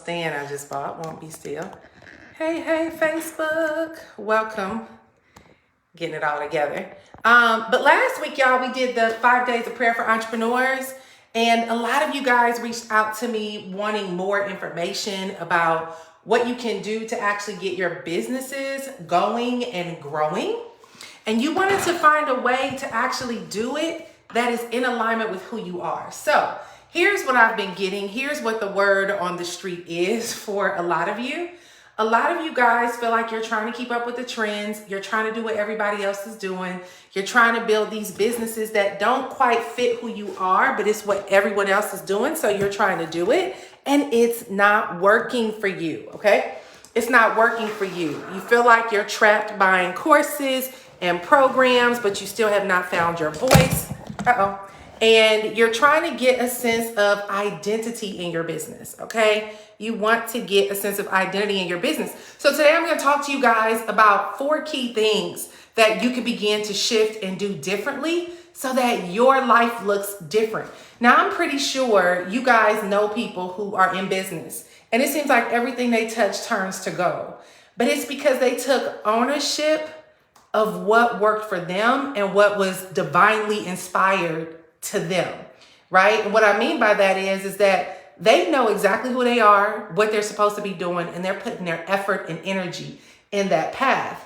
stand I just bought. Won't be still. Hey, Facebook. Welcome. Getting it all together. But last week, y'all, we did the 5 days of prayer for entrepreneurs. And a lot of you guys reached out to me wanting more information about what you can do to actually get your businesses going and growing. And you wanted to find a way to actually do it that is in alignment with who you are. So here's what I've been getting. Here's what the word on the street is for a lot of you. A lot of you guys feel like you're trying to keep up with the trends. You're trying to do what everybody else is doing. You're trying to build these businesses that don't quite fit who you are, but it's what everyone else is doing. So you're trying to do it and it's not working for you, okay? It's not working for you. You feel like you're trapped buying courses and programs, but you still have not found your voice. And you're trying to get a sense of identity in your business, okay? You want to get a sense of identity in your business. So today I'm going to talk to you guys about 4 key things that you can begin to shift and do differently so that your life looks different. Now, I'm pretty sure you guys know people who are in business, and it seems like everything they touch turns to gold. But it's because they took ownership of what worked for them and what was divinely inspired to them, right? And what I mean by that is that they know exactly who they are, what they're supposed to be doing, and they're putting their effort and energy in that path.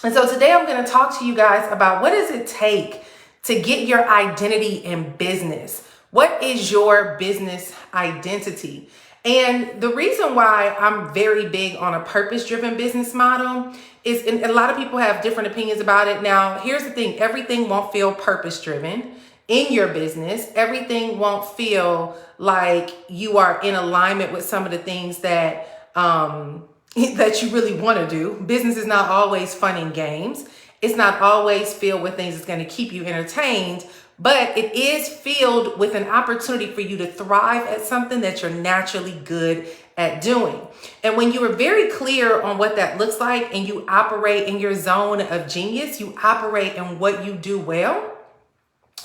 And so today I'm going to talk to you guys about what does it take to get your identity in business? What is your business identity? And the reason why I'm very big on a purpose-driven business model is, and a lot of people have different opinions about it. Now, here's the thing. Everything won't feel purpose-driven in your business. Everything won't feel like you are in alignment with some of the things that that you really want to do. Business is not always fun and games. It's not always filled with things that's going to keep you entertained, but it is filled with an opportunity for you to thrive at something that you're naturally good at doing. And when you are very clear on what that looks like and you operate in your zone of genius, you operate in what you do well,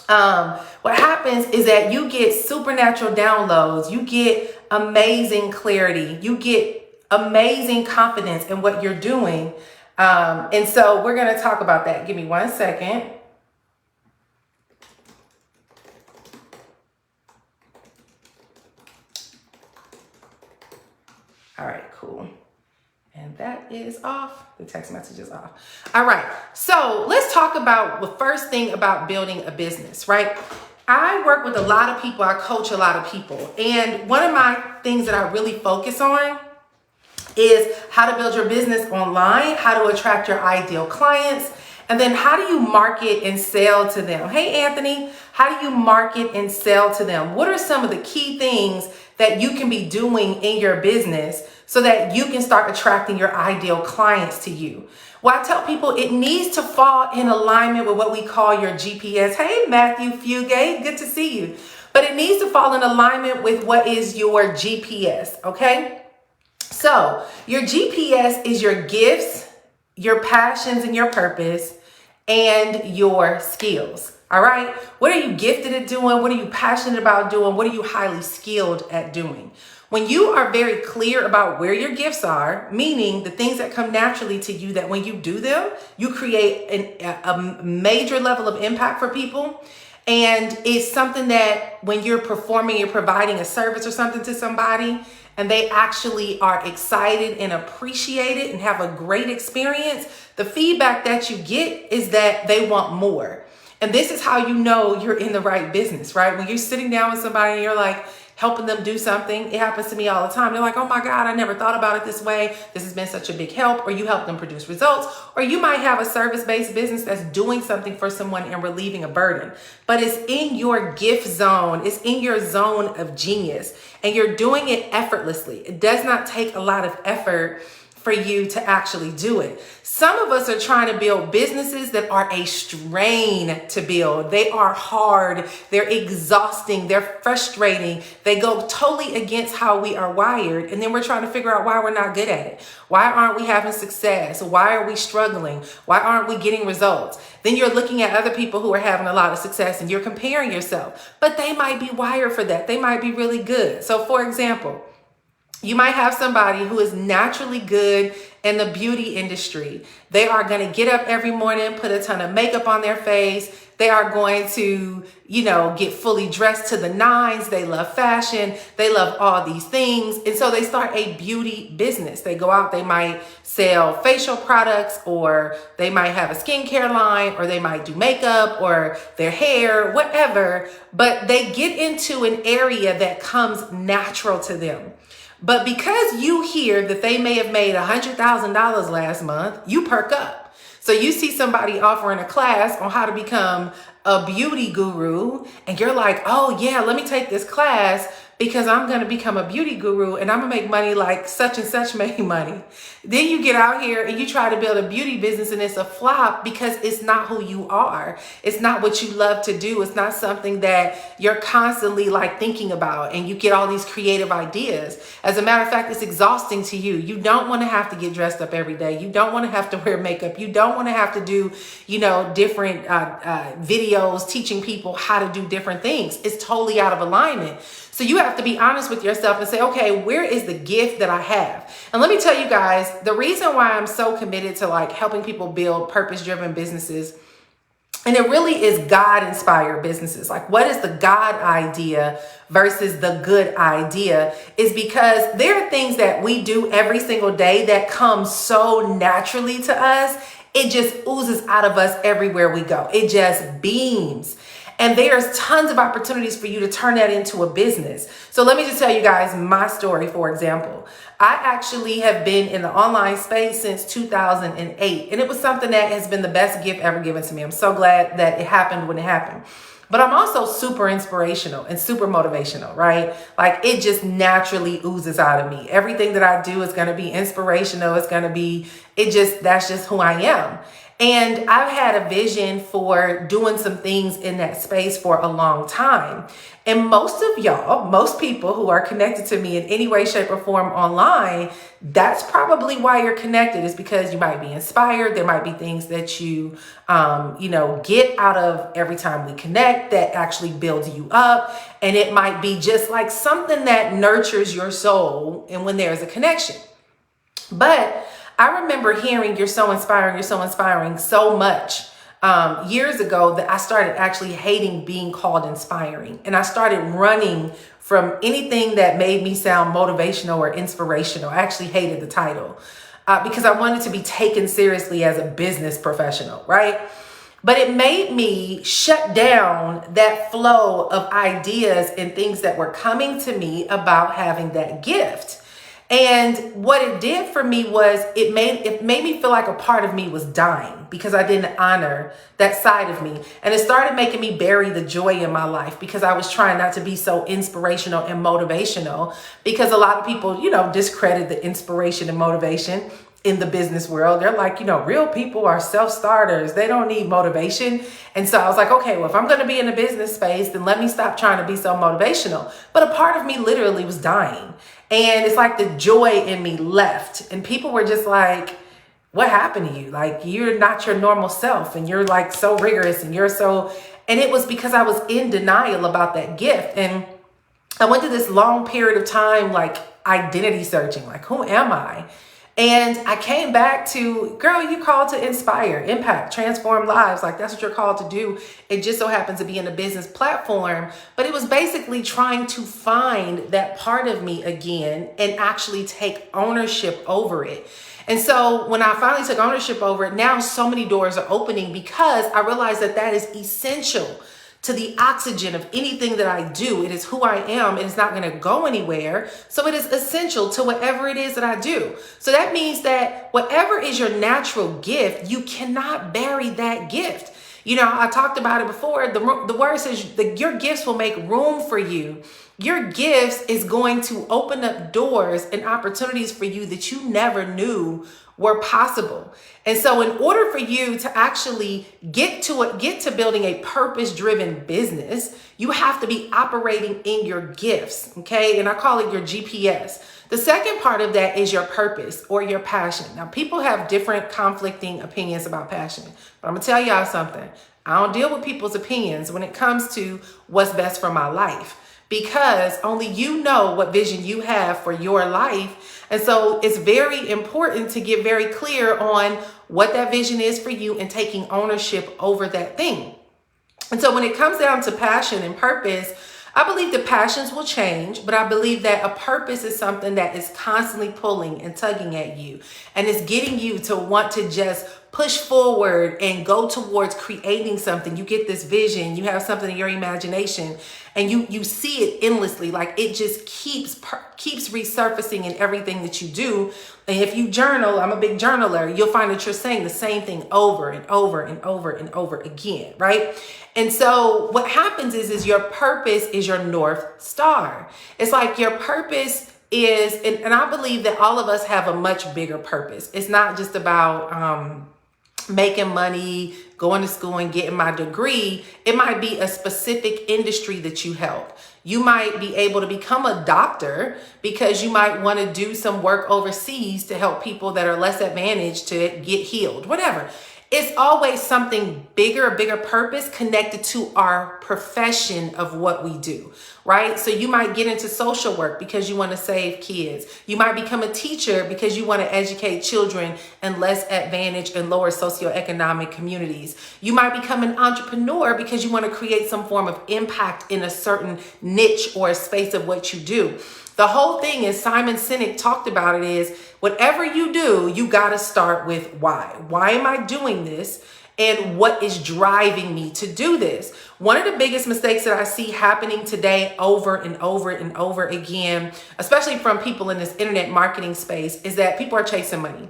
what happens is that you get supernatural downloads, you get amazing clarity, you get amazing confidence in what you're doing. And so we're going to talk about that. Give me 1 second. All right, cool. And that is off. The text message is off. All right. So let's talk about the first thing about building a business, right? I work with a lot of people. I coach a lot of people. And one of my things that I really focus on is how to build your business online, how to attract your ideal clients, and then how do you market and sell to them? Hey, Anthony, how do you market and sell to them? What are some of the key things that you can be doing in your business so that you can start attracting your ideal clients to you? Well, I tell people it needs to fall in alignment with what we call your GPS. Hey, Matthew Fugate, good to see you. But it needs to fall in alignment with what is your GPS, okay? So your GPS is your gifts, your passions and your purpose, and your skills. All right. What are you gifted at doing? What are you passionate about doing? What are you highly skilled at doing? When you are very clear about where your gifts are, meaning the things that come naturally to you, that when you do them, you create a major level of impact for people. And it's something that when you're performing, you're providing a service or something to somebody, and they actually are excited and appreciate it and have a great experience, the feedback that you get is that they want more. And this is how you know you're in the right business, right? When you're sitting down with somebody and you're like helping them do something, it happens to me all the time. They're like, oh my God, I never thought about it this way. This has been such a big help. Or you help them produce results. Or you might have a service-based business that's doing something for someone and relieving a burden. But it's in your gift zone. It's in your zone of genius. And you're doing it effortlessly. It does not take a lot of effort for you to actually do it. Some of us are trying to build businesses that are a strain to build. They are hard. They're exhausting. They're frustrating. They go totally against how we are wired. And then we're trying to figure out why we're not good at it. Why aren't we having success? Why are we struggling? Why aren't we getting results? Then you're looking at other people who are having a lot of success and you're comparing yourself. But they might be wired for that. They might be really good. So for example, You might have somebody who is naturally good in the beauty industry. They are going to get up every morning, put a ton of makeup on their face. They are going to, get fully dressed to the nines. They love fashion. They love all these things. And so they start a beauty business. They go out, they might sell facial products, or they might have a skincare line, or they might do makeup or their hair, whatever. But they get into an area that comes natural to them. But because you hear that they may have made $100,000 last month, you perk up. So you see somebody offering a class on how to become a beauty guru, and you're like, oh yeah, let me take this class because I'm going to become a beauty guru and I'm going to make money like such and such made money. Then you get out here and you try to build a beauty business and it's a flop because it's not who you are. It's not what you love to do. It's not something that you're constantly like thinking about, and you get all these creative ideas. As a matter of fact, it's exhausting to you. You don't want to have to get dressed up every day. You don't want to have to wear makeup. You don't want to have to do, different videos teaching people how to do different things. It's totally out of alignment. So you have to be honest with yourself and say, okay, where is the gift that I have? And let me tell you guys, the reason why I'm so committed to like helping people build purpose-driven businesses, and it really is God-inspired businesses. Like, what is the God idea versus the good idea, is because there are things that we do every single day that come so naturally to us. It just oozes out of us everywhere we go. It just beams. And there's tons of opportunities for you to turn that into a business. So let me just tell you guys my story, for example. I actually have been in the online space since 2008. And it was something that has been the best gift ever given to me. I'm so glad that it happened when it happened. But I'm also super inspirational and super motivational, right? Like, it just naturally oozes out of me. Everything that I do is going to be inspirational. It's going to be, that's just who I am. And I've had a vision for doing some things in that space for a long time. And most people who are connected to me in any way, shape, or form online, that's probably why you're connected, is because you might be inspired. There might be things that you, get out of every time we connect that actually builds you up. And it might be just like something that nurtures your soul, and when there's a connection. But I remember hearing you're so inspiring so much years ago that I started actually hating being called inspiring. And I started running from anything that made me sound motivational or inspirational. I actually hated the title because I wanted to be taken seriously as a business professional, right? But it made me shut down that flow of ideas and things that were coming to me about having that gift. And what it did for me was it made me feel like a part of me was dying because I didn't honor that side of me. And it started making me bury the joy in my life because I was trying not to be so inspirational and motivational, because a lot of people, discredit the inspiration and motivation in the business world. They're like, real people are self-starters. They don't need motivation. And so I was like, okay, well, if I'm going to be in the business space, then let me stop trying to be so motivational. But a part of me literally was dying. And it's like the joy in me left. And people were just like, what happened to you? Like, you're not your normal self, and you're like so rigorous, and and it was because I was in denial about that gift. And I went through this long period of time, like identity searching, like, who am I? And I came back to, girl, you called to inspire, impact, transform lives. Like, that's what you're called to do. It just so happens to be in a business platform. But it was basically trying to find that part of me again and actually take ownership over it. And so when I finally took ownership over it, now so many doors are opening because I realized that that is essential to the oxygen of anything that I do. It is who I am. It is not going to go anywhere. So it is essential to whatever it is that I do. So that means that whatever is your natural gift, you cannot bury that gift. I talked about it before. The word says that your gifts will make room for you. Your gifts is going to open up doors and opportunities for you that you never knew were possible. And so in order for you to actually get to building a purpose-driven business, you have to be operating in your gifts, okay? And I call it your GPS. The second part of that is your purpose or your passion. Now, people have different conflicting opinions about passion, but I'm gonna tell y'all something. I don't deal with people's opinions when it comes to what's best for my life. because only you know what vision you have for your life. And so it's very important to get very clear on what that vision is for you and taking ownership over that thing. And so when it comes down to passion and purpose, I believe the passions will change, but I believe that a purpose is something that is constantly pulling and tugging at you, and it's getting you to want to just push forward and go towards creating something. You get this vision, you have something in your imagination, and you see it endlessly. Like it just keeps resurfacing in everything that you do. And if you journal, I'm a big journaler, you'll find that you're saying the same thing over and over and over and over again, right? And so what happens is your purpose is your North Star. It's like your purpose is, and I believe that all of us have a much bigger purpose. It's not just about making money, going to school and getting my degree. It might be a specific industry that you help. You might be able to become a doctor because you might want to do some work overseas to help people that are less advantaged to get healed, whatever. It's always something bigger, a bigger purpose connected to our profession of what we do, right? So you might get into social work because you want to save kids. You might become a teacher because you want to educate children in less advantaged and lower socioeconomic communities. You might become an entrepreneur because you want to create some form of impact in a certain niche or a space of what you do. The whole thing is, Simon Sinek talked about it, is whatever you do, you got to start with why. Why am I doing this? And what is driving me to do this? One of the biggest mistakes that I see happening today over and over and over again, especially from people in this internet marketing space, is that people are chasing money.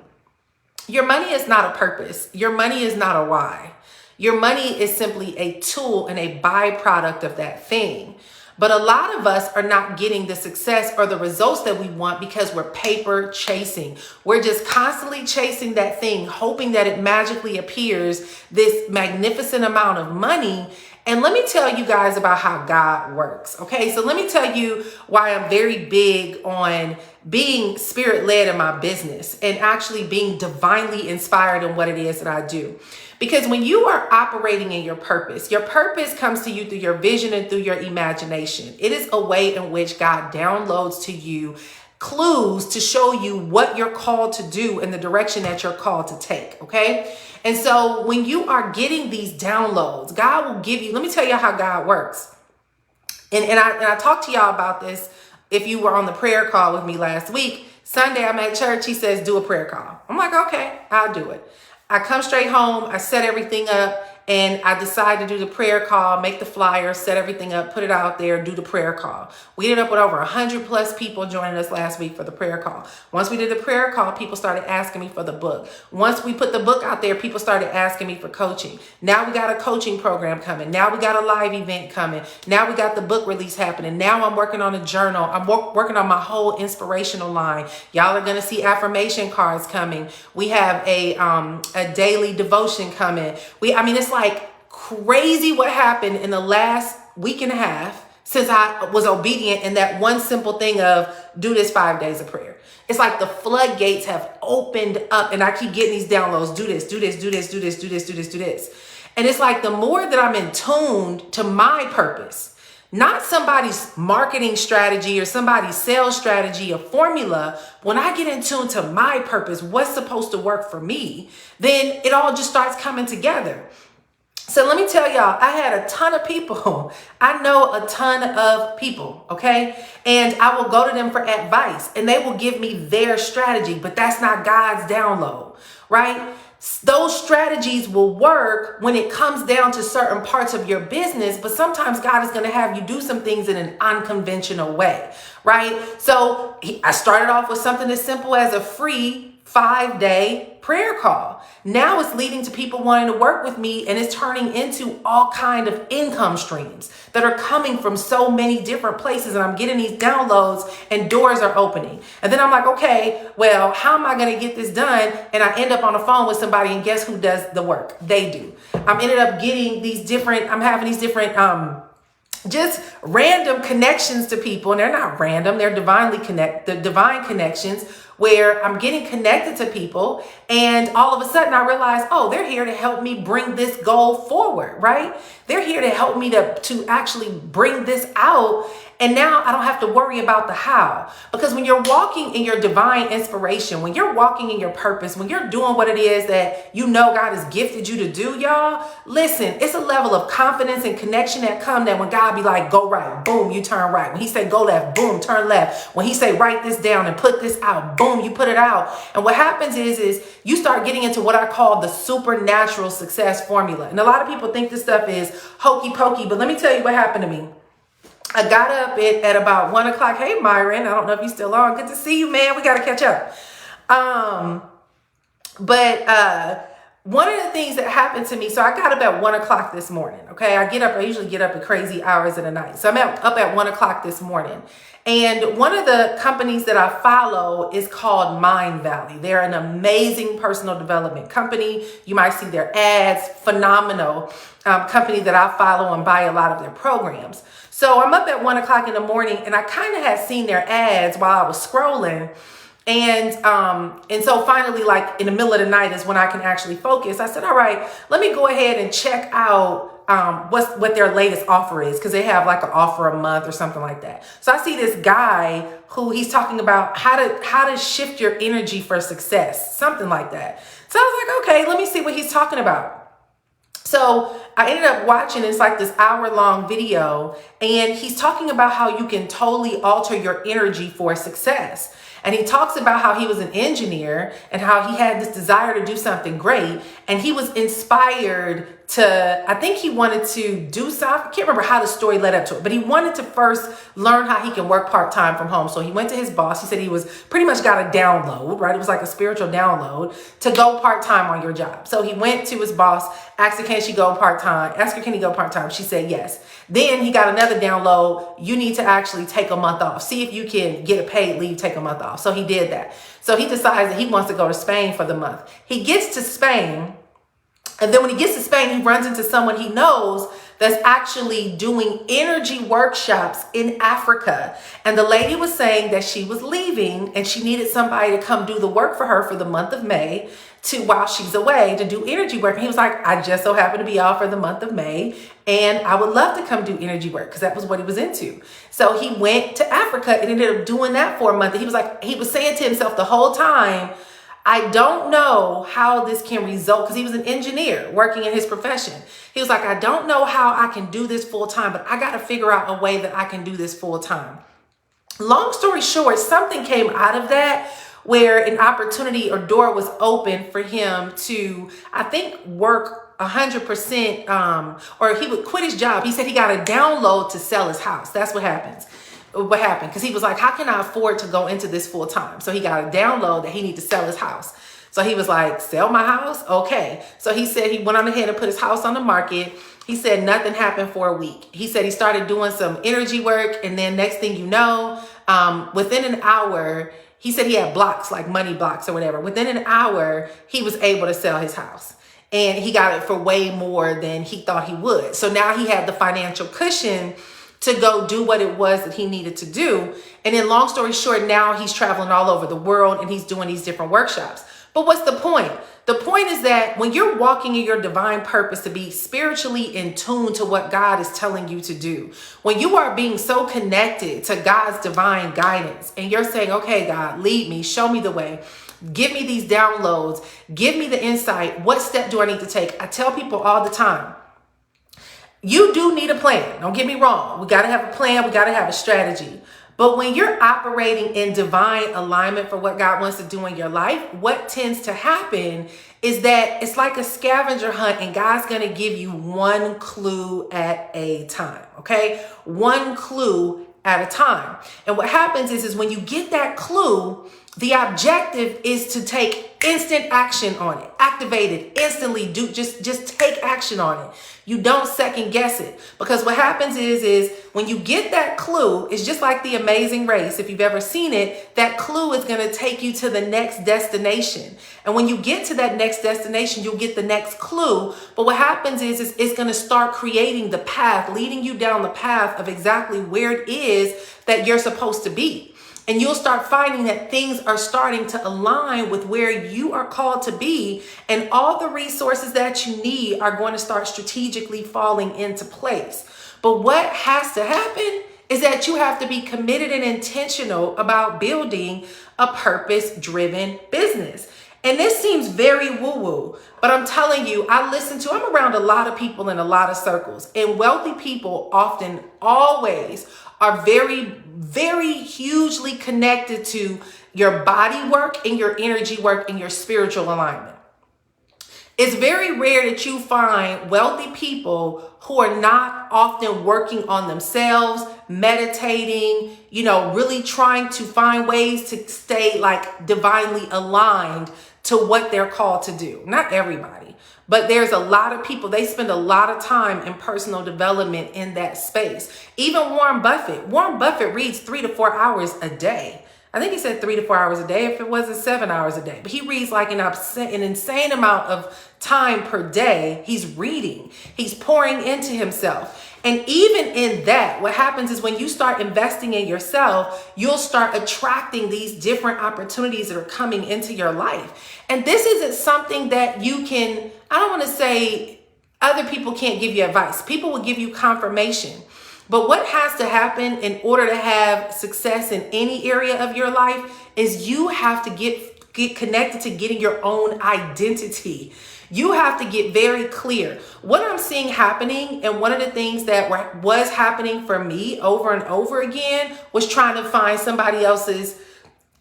Your money is not a purpose. Your money is not a why. Your money is simply a tool and a byproduct of that thing. But a lot of us are not getting the success or the results that we want because we're paper chasing. We're just constantly chasing that thing, hoping that it magically appears, this magnificent amount of money. And let me tell you guys about how God works. Okay, so let me tell you why I'm very big on being spirit-led in my business and actually being divinely inspired in what it is that I do. Because when you are operating in your purpose comes to you through your vision and through your imagination. It is a way in which God downloads to you clues to show you what you're called to do and the direction that you're called to take, okay? And so when you are getting these downloads, God will give you, let me tell you how God works. And I talked to y'all about this if you were on the prayer call with me last week. Sunday, I'm at church, he says, do a prayer call. I'm like, okay, I'll do it. I come straight home, I set everything up, and I decide to do the prayer call, make the flyer, set everything up, put it out there, do the prayer call. We ended up with over 100 plus people joining us last week for the prayer call. Once we did the prayer call, people started asking me for the book. Once we put the book out there, people started asking me for coaching. Now we got a coaching program coming. Now we got a live event coming. Now we got the book release happening. Now I'm working on a journal. I'm working on my whole inspirational line. Y'all are going to see affirmation cards coming. We have a daily devotion coming. It's like crazy what happened in the last week and a half since I was obedient in that one simple thing of do this 5 days of prayer. It's like the floodgates have opened up and I keep getting these downloads. Do this, do this, do this, do this, do this, do this, do this. And it's like the more that I'm in tuned to my purpose, not somebody's marketing strategy or somebody's sales strategy or formula. When I get in tune to my purpose, what's supposed to work for me, then it all just starts coming together. So let me tell y'all, I had a ton of people. I know a ton of people, okay? And I will go to them for advice and they will give me their strategy, but that's not God's download, right? Those strategies will work when it comes down to certain parts of your business, but sometimes God is going to have you do some things in an unconventional way, right? So I started off with something as simple as a free 5-day prayer call. Now it's leading to people wanting to work with me, and it's turning into all kind of income streams that are coming from so many different places, and I'm getting these downloads and doors are opening. And then I'm like, okay, well, how am I going to get this done? And I end up on the phone with somebody, and guess who does the work? They do. I'm having these different just random connections to people, and they're not random, they're the divine connections, where I'm getting connected to people, and all of a sudden I realize, oh, they're here to help me bring this goal forward, right? They're here to help me to actually bring this out. And now I don't have to worry about the how. Because when you're walking in your divine inspiration, when you're walking in your purpose, when you're doing what it is that you know God has gifted you to do, y'all, listen, it's a level of confidence and connection that come that when God be like, go right, boom, you turn right. When he say go left, boom, turn left. When he say write this down and put this out, boom, you put it out. And what happens is you start getting into what I call the supernatural success formula. And a lot of people think this stuff is hokey pokey, but let me tell you what happened to me. I got up at about 1 o'clock. Hey, Myron, I don't know if you're still on. Good to see you, man. We got to catch up. One of the things that happened to me, so I got up at 1 o'clock this morning. Okay. I usually get up at crazy hours of the night. So I'm up at 1 o'clock this morning. And one of the companies that I follow is called Mind Valley. They're an amazing personal development company. You might see their ads, phenomenal company that I follow and buy a lot of their programs. So I'm up at 1 o'clock in the morning and I kind of had seen their ads while I was scrolling. And so finally, like in the middle of the night is when I can actually focus. I said, all right, let me go ahead and check out what their latest offer is, because they have like an offer a month or something like that. So I see this guy who he's talking about how to shift your energy for success, something like that. So I was like, okay, let me see what he's talking about. So I ended up watching, it's like this hour-long video, and he's talking about how you can totally alter your energy for success. And he talks about how he was an engineer and how he had this desire to do something great. And he was inspired to, I think he wanted to do something. I can't remember how the story led up to it, but he wanted to first learn how he can work part-time from home. So he went to his boss. He said he was pretty much got a download, right? It was like a spiritual download to go part-time on your job. So he went to his boss, asked her, can she go part-time? Asked her, can he go part-time? She said yes. Then he got another download. You need to actually take a month off. See if you can get a paid leave, take a month off. So he did that. So he decides that he wants to go to Spain for the month. He gets to Spain. And then when he gets to Spain, he runs into someone he knows that's actually doing energy workshops in Africa. And the lady was saying that she was leaving and she needed somebody to come do the work for her for the month of May while she's away to do energy work. And he was like, I just so happen to be off for the month of May and I would love to come do energy work, because that was what he was into. So he went to Africa and ended up doing that for a month. And he was saying to himself the whole time, I don't know how this can result, because he was an engineer working in his profession. He was like, I don't know how I can do this full time, but I got to figure out a way that I can do this full time. Long story short, something came out of that where an opportunity or door was open for him to, I think, work 100%, or he would quit his job. He said he got a download to sell his house. That's what happened, because he was like, how can I afford to go into this full time? So he got a download that he needed to sell his house. So he was like, sell my house? Okay. So he said he went on ahead and put his house on the market. He said nothing happened for a week. He said he started doing some energy work. And then next thing you know, within an hour, he said he had blocks, like money blocks or whatever. Within an hour, he was able to sell his house. And he got it for way more than he thought he would. So now he had the financial cushion to go do what it was that he needed to do. And then long story short, now he's traveling all over the world and he's doing these different workshops. But what's the point? The point is that when you're walking in your divine purpose to be spiritually in tune to what God is telling you to do, when you are being so connected to God's divine guidance and you're saying, okay, God, lead me, show me the way, give me these downloads, give me the insight, what step do I need to take? I tell people all the time, you do need a plan. Don't get me wrong. We got to have a plan. We got to have a strategy. But when you're operating in divine alignment for what God wants to do in your life, what tends to happen is that it's like a scavenger hunt and God's going to give you one clue at a time. Okay. One clue at a time. And what happens is when you get that clue, the objective is to take instant action on it. Activate it instantly. Just take action on it. You don't second guess it, because what happens is when you get that clue, it's just like The Amazing Race. If you've ever seen it, that clue is going to take you to the next destination. And when you get to that next destination, you'll get the next clue. But what happens is it's going to start creating the path, leading you down the path of exactly where it is that you're supposed to be. And you'll start finding that things are starting to align with where you are called to be. And all the resources that you need are going to start strategically falling into place. But what has to happen is that you have to be committed and intentional about building a purpose-driven business. And this seems very woo-woo, but I'm telling you, I'm around a lot of people in a lot of circles, and wealthy people often always are very, very hugely connected to your body work and your energy work and your spiritual alignment. It's very rare that you find wealthy people who are not often working on themselves, meditating, really trying to find ways to stay like divinely aligned to what they're called to do. Not everybody, but there's a lot of people, they spend a lot of time in personal development in that space. Even Warren Buffett reads 3 to 4 hours a day. I think he said 3 to 4 hours a day, if it wasn't 7 hours a day. But he reads like an insane amount of time per day. He's reading. He's pouring into himself. And even in that, what happens is when you start investing in yourself, you'll start attracting these different opportunities that are coming into your life. And this isn't something that you can, I don't want to say other people can't give you advice. People will give you confirmation. But what has to happen in order to have success in any area of your life is you have to get connected to getting your own identity. You have to get very clear. What I'm seeing happening, and one of the things that was happening for me over and over again, was trying to find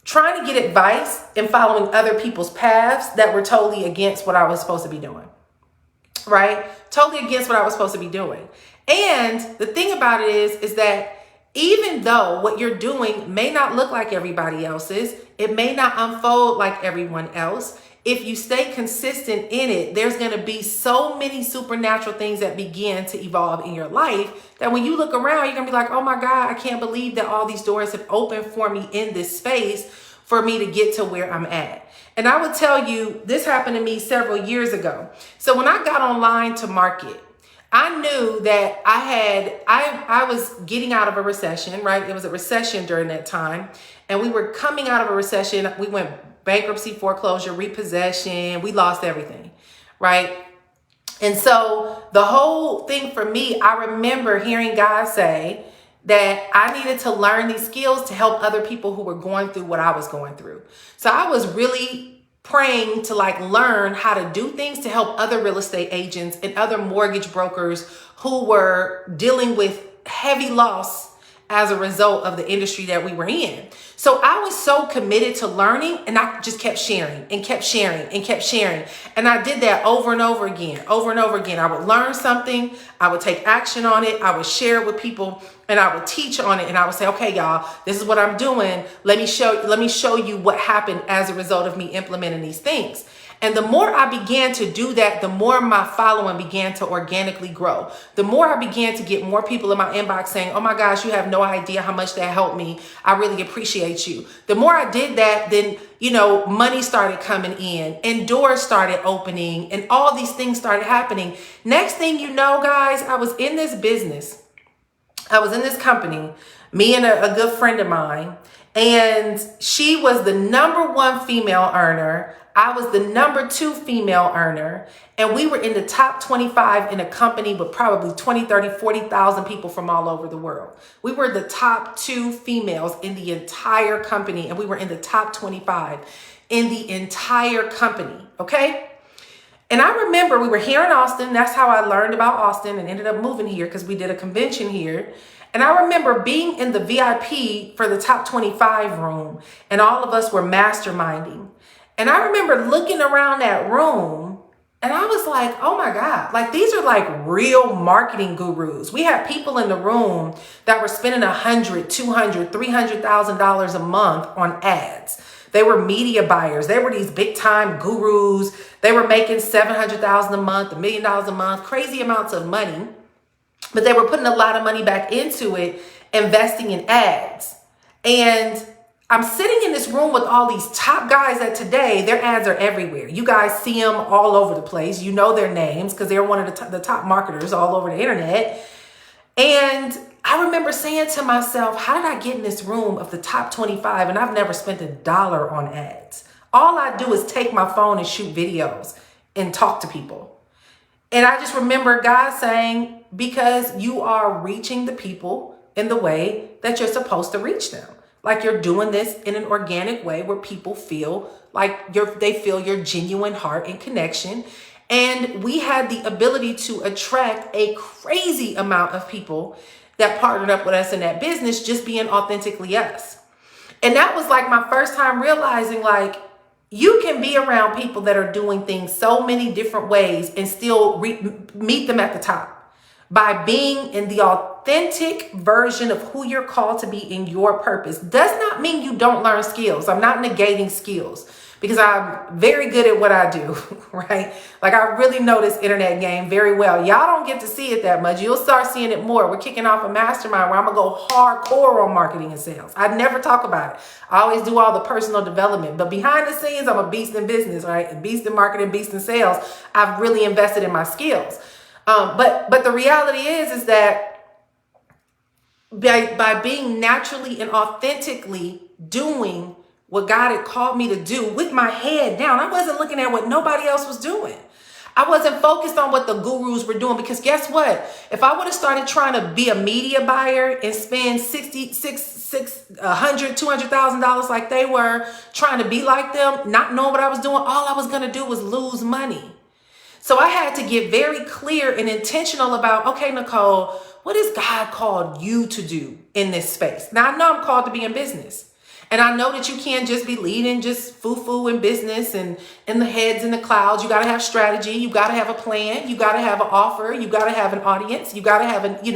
trying to get advice and following other people's paths that were totally against what I was supposed to be doing. Right? Totally against what I was supposed to be doing. And the thing about it is that even though what you're doing may not look like everybody else's, it may not unfold like everyone else, if you stay consistent in it, there's going to be so many supernatural things that begin to evolve in your life that when you look around, you're going to be like, oh my God, I can't believe that all these doors have opened for me in this space for me to get to where I'm at. And I would tell you, this happened to me several years ago. So when I got online to market, I knew that I was getting out of a recession, right? It was a recession during that time. And we were coming out of a recession. We went bankruptcy, foreclosure, repossession. We lost everything, right? And so the whole thing for me, I remember hearing God say that I needed to learn these skills to help other people who were going through what I was going through. So I was really praying to learn how to do things to help other real estate agents and other mortgage brokers who were dealing with heavy loss as a result of the industry that we were in. So I was so committed to learning, and I just kept sharing and kept sharing and kept sharing. And I did that over and over again, over and over again. I would learn something, I would take action on it, I would share it with people, and I would teach on it. And I would say, okay, y'all, this is what I'm doing. Let me show you what happened as a result of me implementing these things. And the more I began to do that, the more my following began to organically grow. The more I began to get more people in my inbox saying, oh my gosh, you have no idea how much that helped me. I really appreciate you. The more I did that, then, money started coming in and doors started opening and all these things started happening. Next thing you know, guys, I was in this business. I was in this company, me and a good friend of mine, and she was the #1 female earner. I was the #2 female earner, and we were in the top 25 in a company with probably 20, 30, 40,000 people from all over the world. We were the top 2 females in the entire company, and we were in the top 25 in the entire company, okay? And I remember we were here in Austin. That's how I learned about Austin and ended up moving here because we did a convention here. And I remember being in the VIP for the top 25 room, and all of us were masterminding. And I remember looking around that room and I was like, oh my God, these are real marketing gurus. We had people in the room that were spending $100,000, $200,000, $300,000 a month on ads. They were media buyers. They were these big time gurus. They were making $700,000 a month, $1 million a month, crazy amounts of money. But they were putting a lot of money back into it, investing in ads. And I'm sitting in this room with all these top guys that today, their ads are everywhere. You guys see them all over the place. You know their names because they're one of the top marketers all over the internet. And I remember saying to myself, how did I get in this room of the top 25 and I've never spent $1 on ads? All I do is take my phone and shoot videos and talk to people. And I just remember God saying, because you are reaching the people in the way that you're supposed to reach them. Like you're doing this in an organic way where people feel like they feel your genuine heart and connection. And we had the ability to attract a crazy amount of people that partnered up with us in that business, just being authentically us. And that was like my first time realizing, like, you can be around people that are doing things so many different ways and still meet them at the top by being in the authentic version of who you're called to be in your purpose. Does not mean you don't learn skills. I'm not negating skills because I'm very good at what I do, right? Like I really know this internet game very well. Y'all don't get to see it that much. You'll start seeing it more. We're kicking off a mastermind where I'm gonna go hardcore on marketing and sales. I never talk about it. I always do all the personal development, but behind the scenes, I'm a beast in business, right? A beast in marketing, beast in sales. I've really invested in my skills. But the reality is that by being naturally and authentically doing what God had called me to do with my head down, I wasn't looking at what nobody else was doing. I wasn't focused on what the gurus were doing, because guess what? If I would have started trying to be a media buyer and spend $100,000, $200,000 like they were, trying to be like them, not knowing what I was doing, all I was going to do was lose money. So I had to get very clear and intentional about, okay, Nicole, what has God called you to do in this space? Now, I know I'm called to be in business. And I know that you can't just be leading just foo-foo in business and in the heads in the clouds. You got to have strategy. You got to have a plan. You got to have an offer. You got to have an audience. You got to have you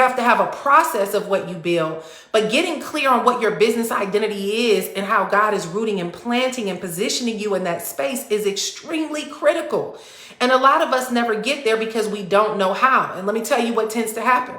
have to have a process of what you build. But getting clear on what your business identity is and how God is rooting and planting and positioning you in that space is extremely critical. And a lot of us never get there because we don't know how. And let me tell you what tends to happen.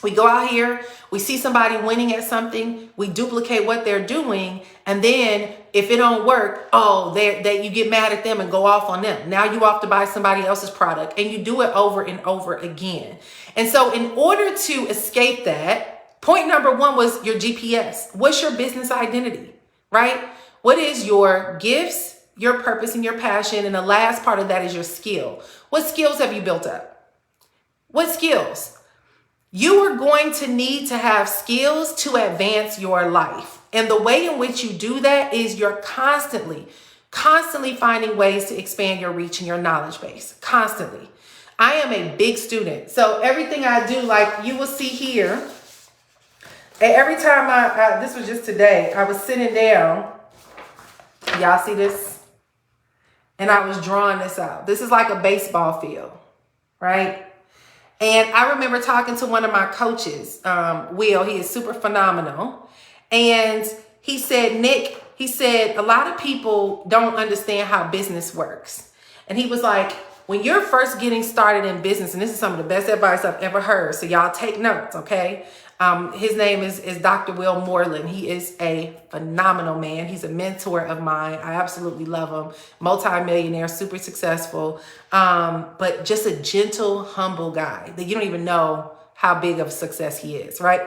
We go out here, we see somebody winning at something, we duplicate what they're doing, and then if it don't work, you get mad at them and go off on them. Now you off to buy somebody else's product, and you do it over and over again. And so in order to escape that, point number one was your GPS. What's your business identity, right? What is your gifts, your purpose, and your passion? And the last part of that is your skill. What skills have you built up? What skills? You are going to need to have skills to advance your life. And the way in which you do that is you're constantly finding ways to expand your reach and your knowledge base. Constantly. I am a big student. So everything I do, like you will see here, every time this was just today, I was sitting down. Y'all see this? And I was drawing this out. This is like a baseball field, right? And I remember talking to one of my coaches, Will. He is super phenomenal. And he said, Nick, a lot of people don't understand how business works. And he was like, when you're first getting started in business, and this is some of the best advice I've ever heard, so y'all take notes, okay? His name is Dr. Will Moreland. He is a phenomenal man. He's a mentor of mine. I absolutely love him. Multi-millionaire, super successful, but just a gentle, humble guy that you don't even know how big of a success he is, right?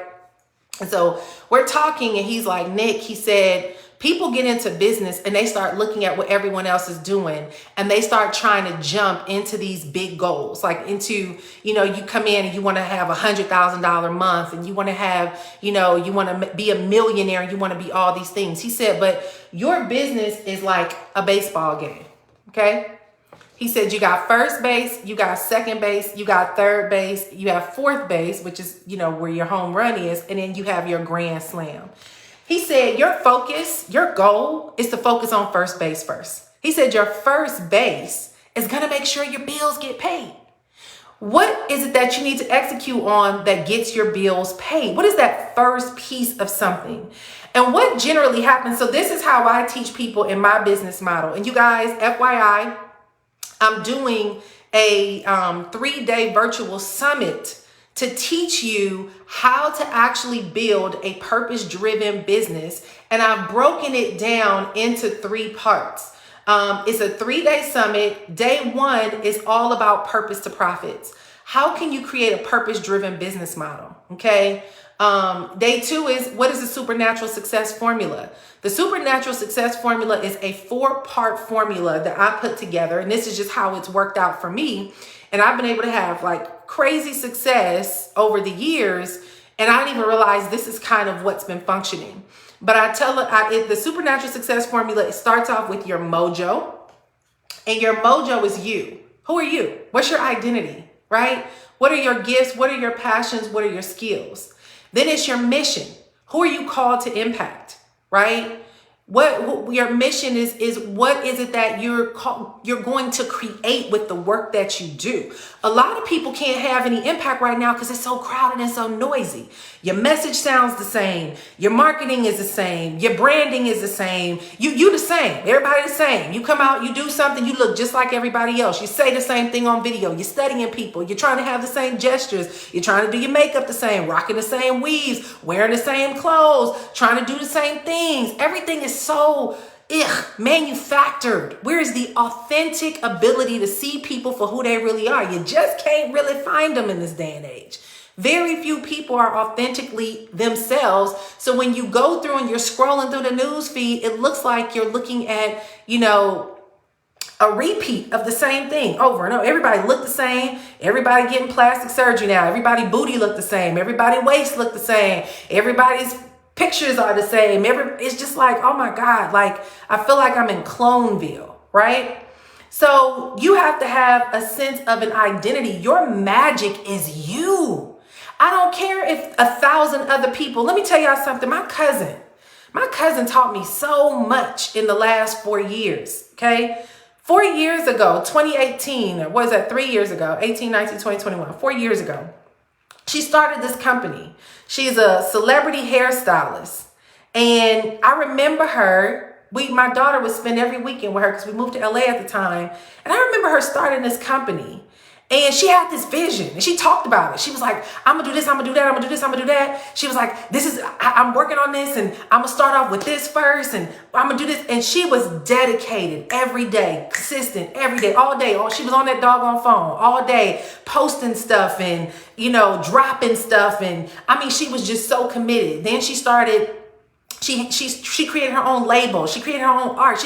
And so we're talking, and he's like, Nick, he said, people get into business and they start looking at what everyone else is doing, and they start trying to jump into these big goals, like into, you come in and you want to have $100,000 month, and you want to have, you want to be a millionaire, and you want to be all these things. He said, but your business is like a baseball game. Okay. He said, you got first base, you got second base, you got third base, you have fourth base, which is, where your home run is. And then you have your grand slam. He said, your focus, your goal is to focus on first base first. He said, your first base is going to make sure your bills get paid. What is it that you need to execute on that gets your bills paid? What is that first piece of something? And what generally happens? So this is how I teach people in my business model. And you guys, FYI, I'm doing a 3-day virtual summit to teach you how to actually build a purpose-driven business. And I've broken it down into 3 parts. It's a 3-day summit. Day 1 is all about purpose to profits. How can you create a purpose-driven business model? Okay. Day 2 is, what is the supernatural success formula? The supernatural success formula is a 4-part formula that I put together. And this is just how it's worked out for me. And I've been able to have like crazy success over the years. And I didn't even realize this is kind of what's been functioning. But I tell it, the supernatural success formula, it starts off with your mojo. And your mojo is you. Who are you? What's your identity, right? What are your gifts? What are your passions? What are your skills? Then it's your mission. Who are you called to impact, right? What your mission is what is it that you're going to create with the work that you do? A lot of people can't have any impact right now because it's so crowded and so noisy. Your message sounds the same. Your marketing is the same. Your branding is the same. You the same. Everybody the same. You come out, you do something, you look just like everybody else. You say the same thing on video. You're studying people. You're trying to have the same gestures. You're trying to do your makeup the same, rocking the same weaves, wearing the same clothes, trying to do the same things. Everything is so manufactured. Where is the authentic ability to see people for who they really are? You just can't really find them in this day and age. Very few people are authentically themselves. So when you go through and you're scrolling through the news feed, it looks like you're looking at, a repeat of the same thing over and over. Everybody look the same. Everybody getting plastic surgery now. Everybody booty look the same. Everybody waist look the same. Everybody's pictures are the same. It's just like, oh my God, like I feel like I'm in Cloneville, right? So you have to have a sense of an identity. Your magic is you. I don't care if 1,000 other people, let me tell y'all something. My cousin taught me so much in the last 4 years, okay? 4 years ago, 2018, or was that 3 years ago, 18, 19, 20, 21, 4 years ago, she started this company. She's a celebrity hairstylist. And I remember her, my daughter would spend every weekend with her because we moved to LA at the time. And I remember her starting this company. And she had this vision and she talked about it. She was like, I'm gonna do this, I'm gonna do that, I'm gonna do this, I'm gonna do that. She was like, I'm working on this and I'm gonna start off with this first and I'm gonna do this. And she was dedicated every day, consistent every day, all day. She was on that doggone phone all day, posting stuff and, dropping stuff. And I mean, she was just so committed. Then she started, she created her own label. She created her own art.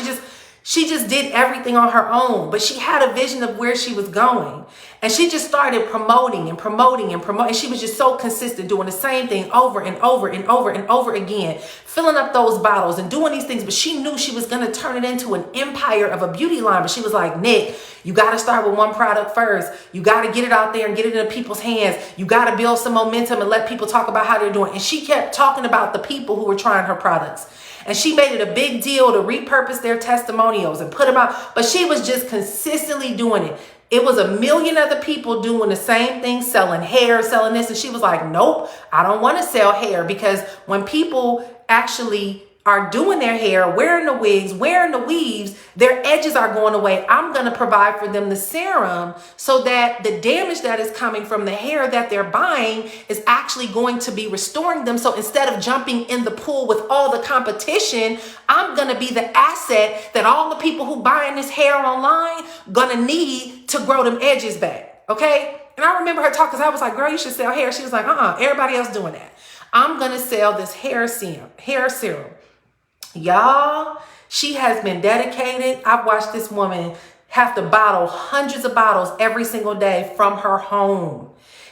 She just did everything on her own, but she had a vision of where she was going. And she just started promoting. And she was just so consistent, doing the same thing over and over and over and over again, filling up those bottles and doing these things. But she knew she was going to turn it into an empire of a beauty line. But she was like, Nick, you got to start with one product first. You got to get it out there and get it in people's hands. You got to build some momentum and let people talk about how they're doing. And she kept talking about the people who were trying her products. And she made it a big deal to repurpose their testimonials and put them out. But she was just consistently doing it. It was 1 million other people doing the same thing, selling hair, selling this. And she was like, nope, I don't want to sell hair, because when people actually are doing their hair, wearing the wigs, wearing the weaves, their edges are going away. I'm going to provide for them the serum so that the damage that is coming from the hair that they're buying is actually going to be restoring them. So instead of jumping in the pool with all the competition, I'm going to be the asset that all the people who buying this hair online going to need to grow them edges back. Okay. And I remember her talk, because I was like, girl, you should sell hair. She was like, everybody else doing that. I'm going to sell this hair serum. Y'all, she has been dedicated. I've watched this woman have to bottle hundreds of bottles every single day from her home.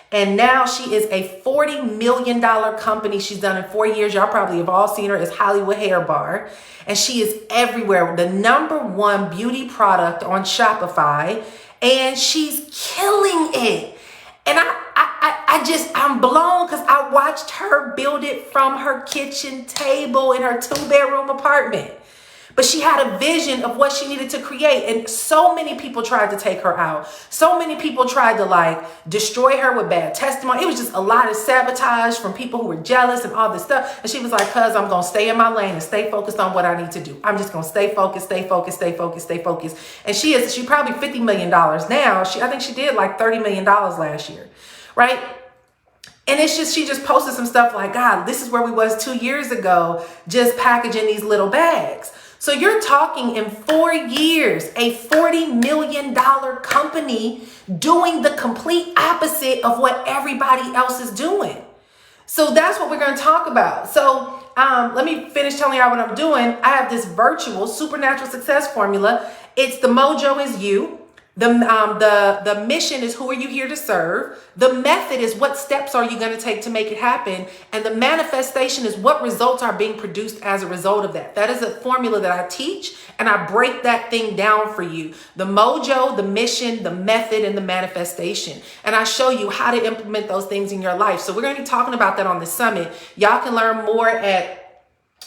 And now she is a $40 million company she's done in 4 years. Y'all probably have all seen her as Hollywood Hair Bar. And she is everywhere. The #1 beauty product on Shopify. And she's killing it. And I'm blown, because I watched her build it from her kitchen table in her 2-bedroom apartment. But she had a vision of what she needed to create. And so many people tried to take her out. So many people tried to destroy her with bad testimony. It was just a lot of sabotage from people who were jealous and all this stuff. And she was like, cuz I'm going to stay in my lane and stay focused on what I need to do. I'm just going to stay focused. And she probably $50 million now. I think she did like $30 million last year. Right? And she just posted some stuff like, God, this is where we was 2 years ago, just packaging these little bags. So you're talking in 4 years, a $40 million company doing the complete opposite of what everybody else is doing. So that's what we're going to talk about. So let me finish telling y'all what I'm doing. I have this virtual supernatural success formula. It's the Mojo is you. The mission is who are you here to serve. The method is what steps are you going to take to make it happen. And the manifestation is what results are being produced as a result of that. That is a formula that I teach, and I break that thing down for you. The Mojo, the mission, the method, and the manifestation. And I show you how to implement those things in your life. So we're going to be talking about that on the summit. Y'all can learn more at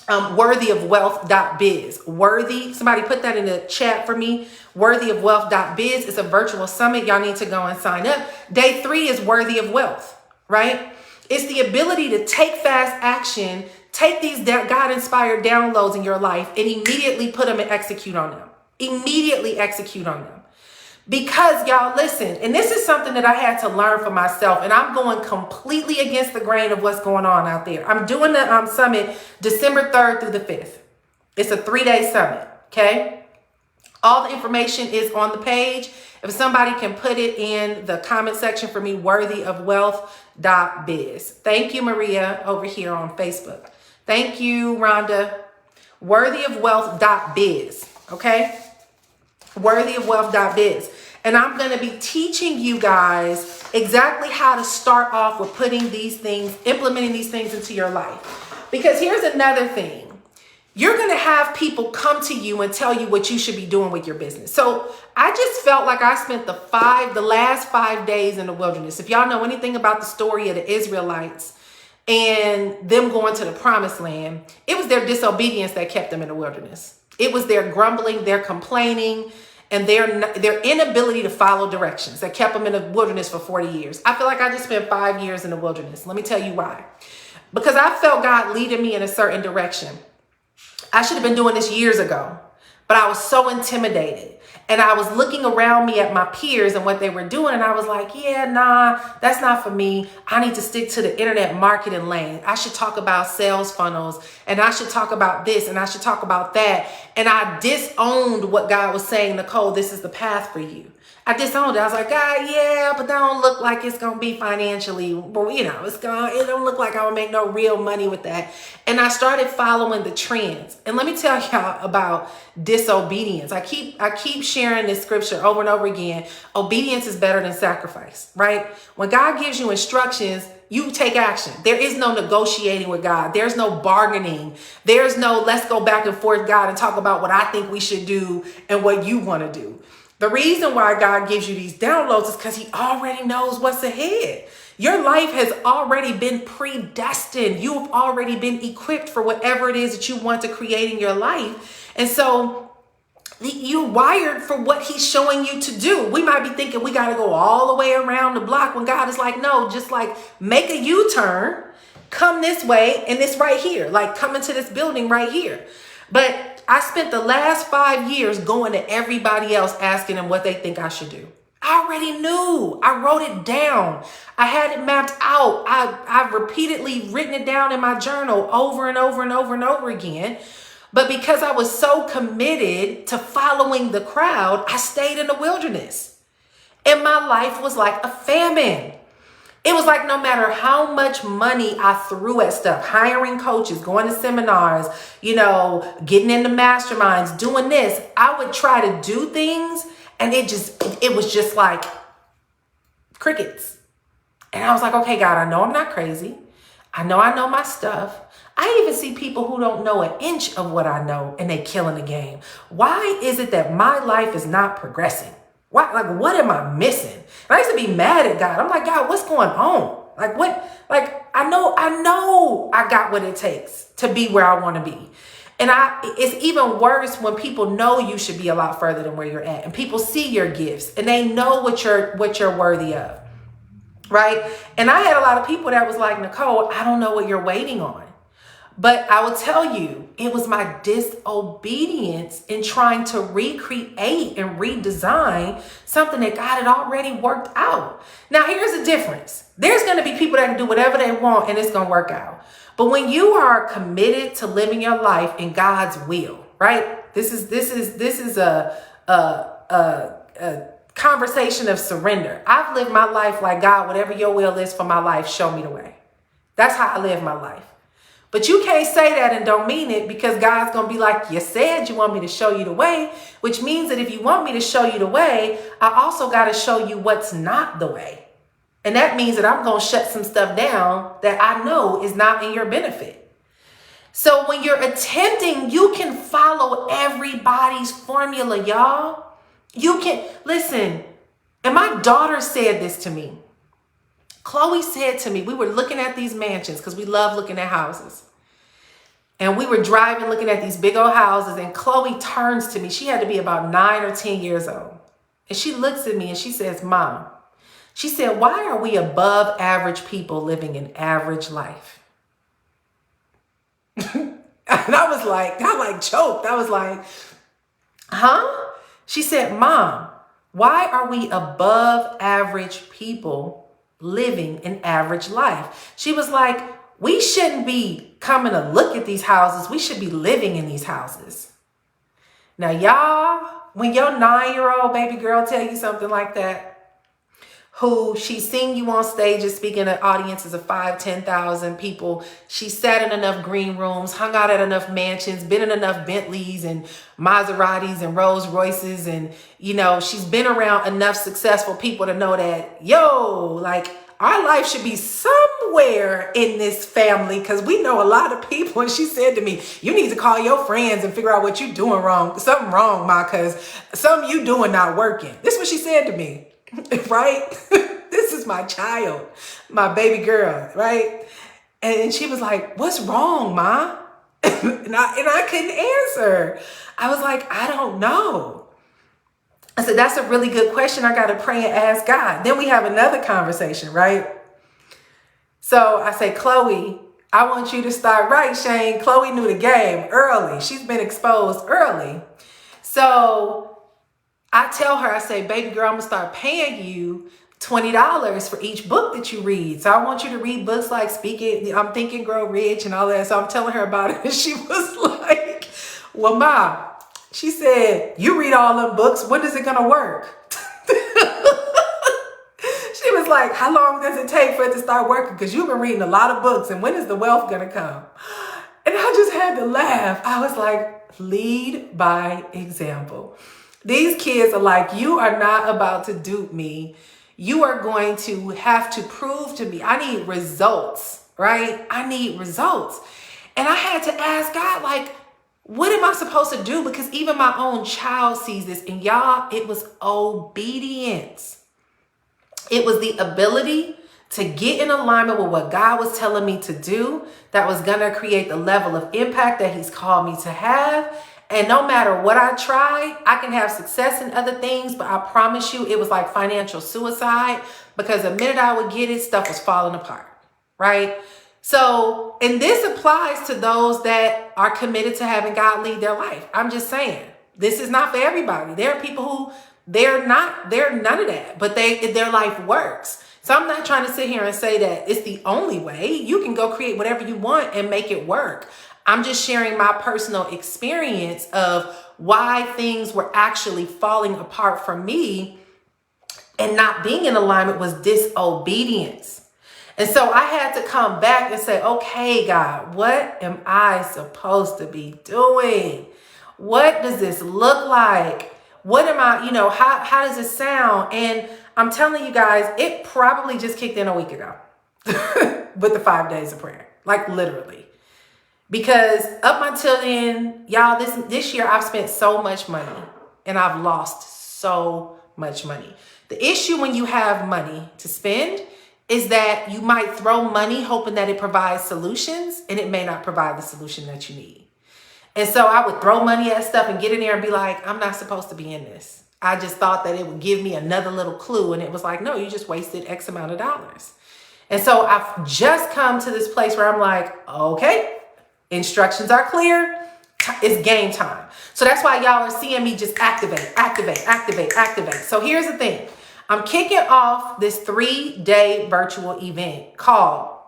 worthyofwealth.biz. Worthy, somebody put that in the chat for me. Worthyofwealth.biz is a virtual summit. Y'all need to go and sign up. Day 3 is Worthy of Wealth, right? It's the ability to take fast action, take these God-inspired downloads in your life and immediately put them and execute on them. Immediately execute on them. Because y'all listen, and this is something that I had to learn for myself, and I'm going completely against the grain of what's going on out there. I'm doing the summit December 3rd through the 5th. It's a 3-day summit, okay? All the information is on the page. If somebody can put it in the comment section for me, worthyofwealth.biz. Thank you, Maria, over here on Facebook. Thank you, Rhonda. Worthyofwealth.biz, okay? Worthyofwealth.biz. And I'm going to be teaching you guys exactly how to start off with putting these things, implementing these things into your life. Because here's another thing. You're going to have people come to you and tell you what you should be doing with your business. So I just felt like I spent the last 5 days in the wilderness. If y'all know anything about the story of the Israelites and them going to the promised land, it was their disobedience that kept them in the wilderness. It was their grumbling, their complaining, and their inability to follow directions that kept them in the wilderness for 40 years. I feel like I just spent 5 years in the wilderness. Let me tell you why. Because I felt God leading me in a certain direction. I should have been doing this years ago, but I was so intimidated. And I was looking around me at my peers and what they were doing. And I was like, yeah, nah, that's not for me. I need to stick to the internet marketing lane. I should talk about sales funnels, and I should talk about this, and I should talk about that. And I disowned what God was saying, Nicole, this is the path for you. I disowned it. I was like, God, yeah, but that don't look like it's going to be financially, well, it don't look like I will make no real money with that. And I started following the trends. And let me tell y'all about disobedience. I keep sharing this scripture over and over again. Obedience is better than sacrifice, right? When God gives you instructions, you take action. There is no negotiating with God. There's no bargaining. There's no let's go back and forth, God, and talk about what I think we should do and what you want to do. The reason why God gives you these downloads is because he already knows what's ahead. Your life has already been predestined. You've already been equipped for whatever it is that you want to create in your life. And so you're wired for what he's showing you to do. We might be thinking we got to go all the way around the block when God is like, no, just like make a U-turn, come this way, and it's right here. Like come into this building right here. But I spent the last 5 years going to everybody else asking them what they think I should do. I already knew. I wrote it down. I had it mapped out. I've repeatedly written it down in my journal over and over and over and over again. But because I was so committed to following the crowd, I stayed in the wilderness. And my life was like a famine. It was like no matter how much money I threw at stuff, hiring coaches, going to seminars, getting into masterminds, doing this, I would try to do things and it was just like crickets. And I was like, okay, God, I know I'm not crazy. I know my stuff. I even see people who don't know an inch of what I know and they killing the game. Why is it that my life is not progressing? What am I missing? And I used to be mad at God. I'm like, God, what's going on? I know I got what it takes to be where I want to be. And it's even worse when people know you should be a lot further than where you're at. And people see your gifts and they know what you're worthy of. Right? And I had a lot of people that was like, Nicole, I don't know what you're waiting on. But I will tell you, it was my disobedience in trying to recreate and redesign something that God had already worked out. Now, here's the difference. There's going to be people that can do whatever they want and it's going to work out. But when you are committed to living your life in God's will, right? This is a conversation of surrender. I've lived my life like, God, whatever your will is for my life, show me the way. That's how I live my life. But you can't say that and don't mean it, because God's going to be like, you said you want me to show you the way, which means that if you want me to show you the way, I also got to show you what's not the way. And that means that I'm going to shut some stuff down that I know is not in your benefit. So when you're attempting, you can follow everybody's formula, y'all. You can, listen, and my daughter said this to me. Chloe said to me, we were looking at these mansions because we love looking at houses. And we were driving, looking at these big old houses, and Chloe turns to me. She had to be about 9 or 10 years old. And she looks at me and she says, Mom, she said, why are we above average people living an average life? And I choked. I was like, huh? She said, Mom, why are we above average people living an average life? She was like, we shouldn't be coming to look at these houses. We should be living in these houses. Now, y'all, when your 9-year-old baby girl tell you something like that, who she's seen you on stages speaking at audiences of 5,000, 10,000 people. She sat in enough green rooms, hung out at enough mansions, been in enough Bentleys and Maseratis and Rolls Royces. And, she's been around enough successful people to know that, our life should be somewhere in this family, because we know a lot of people. And she said to me, you need to call your friends and figure out what you're doing wrong. Something wrong, Ma, because something you doing not working. This is what she said to me. Right? This is my child, my baby girl, right? And she was like, what's wrong, Ma? and I couldn't answer. I was like, I don't know. I said, that's a really good question. I got to pray and ask God. Then we have another conversation, right? So I say, Chloe, I want you to start right, Shane. Chloe knew the game early. She's been exposed early. So I tell her, I say, baby girl, I'm going to start paying you $20 for each book that you read. So I want you to read books like I'm Think and Grow Rich and all that. So I'm telling her about it. And she was like, well, Ma, she said, you read all them books. When is it going to work? She was like, how long does it take for it to start working? Because you've been reading a lot of books. And when is the wealth going to come? And I just had to laugh. I was like, lead by example. These kids are like, you are not about to dupe me. You are going to have to prove to me. I need results, right? I need results. And I had to ask God, what am I supposed to do? Because even my own child sees this. And y'all, it was obedience. It was the ability to get in alignment with what God was telling me to do that was going to create the level of impact that he's called me to have. And no matter what I try, I can have success in other things, but I promise you it was like financial suicide, because the minute I would get it, stuff was falling apart, right? So, and this applies to those that are committed to having God lead their life. I'm just saying, this is not for everybody. There are people who they're none of that, but their life works. So I'm not trying to sit here and say that it's the only way. You can go create whatever you want and make it work. I'm just sharing my personal experience of why things were actually falling apart for me, and not being in alignment was disobedience. And so I had to come back and say, okay, God, what am I supposed to be doing? What does this look like? What am I, how does it sound? And I'm telling you guys, it probably just kicked in a week ago with the 5 days of prayer, literally. Because up until then, y'all, this year I've spent so much money and I've lost so much money. The issue when you have money to spend is that you might throw money hoping that it provides solutions, and it may not provide the solution that you need. And so I would throw money at stuff and get in there and be like, I'm not supposed to be in this. I just thought that it would give me another little clue. And it was like, no, you just wasted X amount of dollars. And so I've just come to this place where I'm like, okay, instructions are clear. It's game time. So that's why y'all are seeing me just activate. So here's the thing. I'm kicking off this 3-day virtual event called,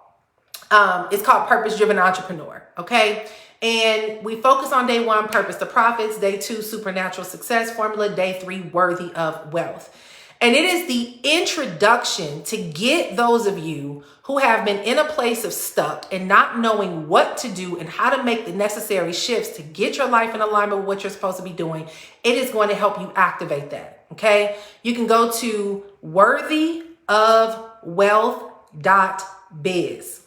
it's called Purpose Driven Entrepreneur. Okay. And we focus on day 1, purpose to profits, day 2, supernatural success formula, day 3, worthy of wealth. And it is the introduction to get those of you who have been in a place of stuck and not knowing what to do and how to make the necessary shifts to get your life in alignment with what you're supposed to be doing. It is going to help you activate that. Okay. You can go to worthyofwealth.biz.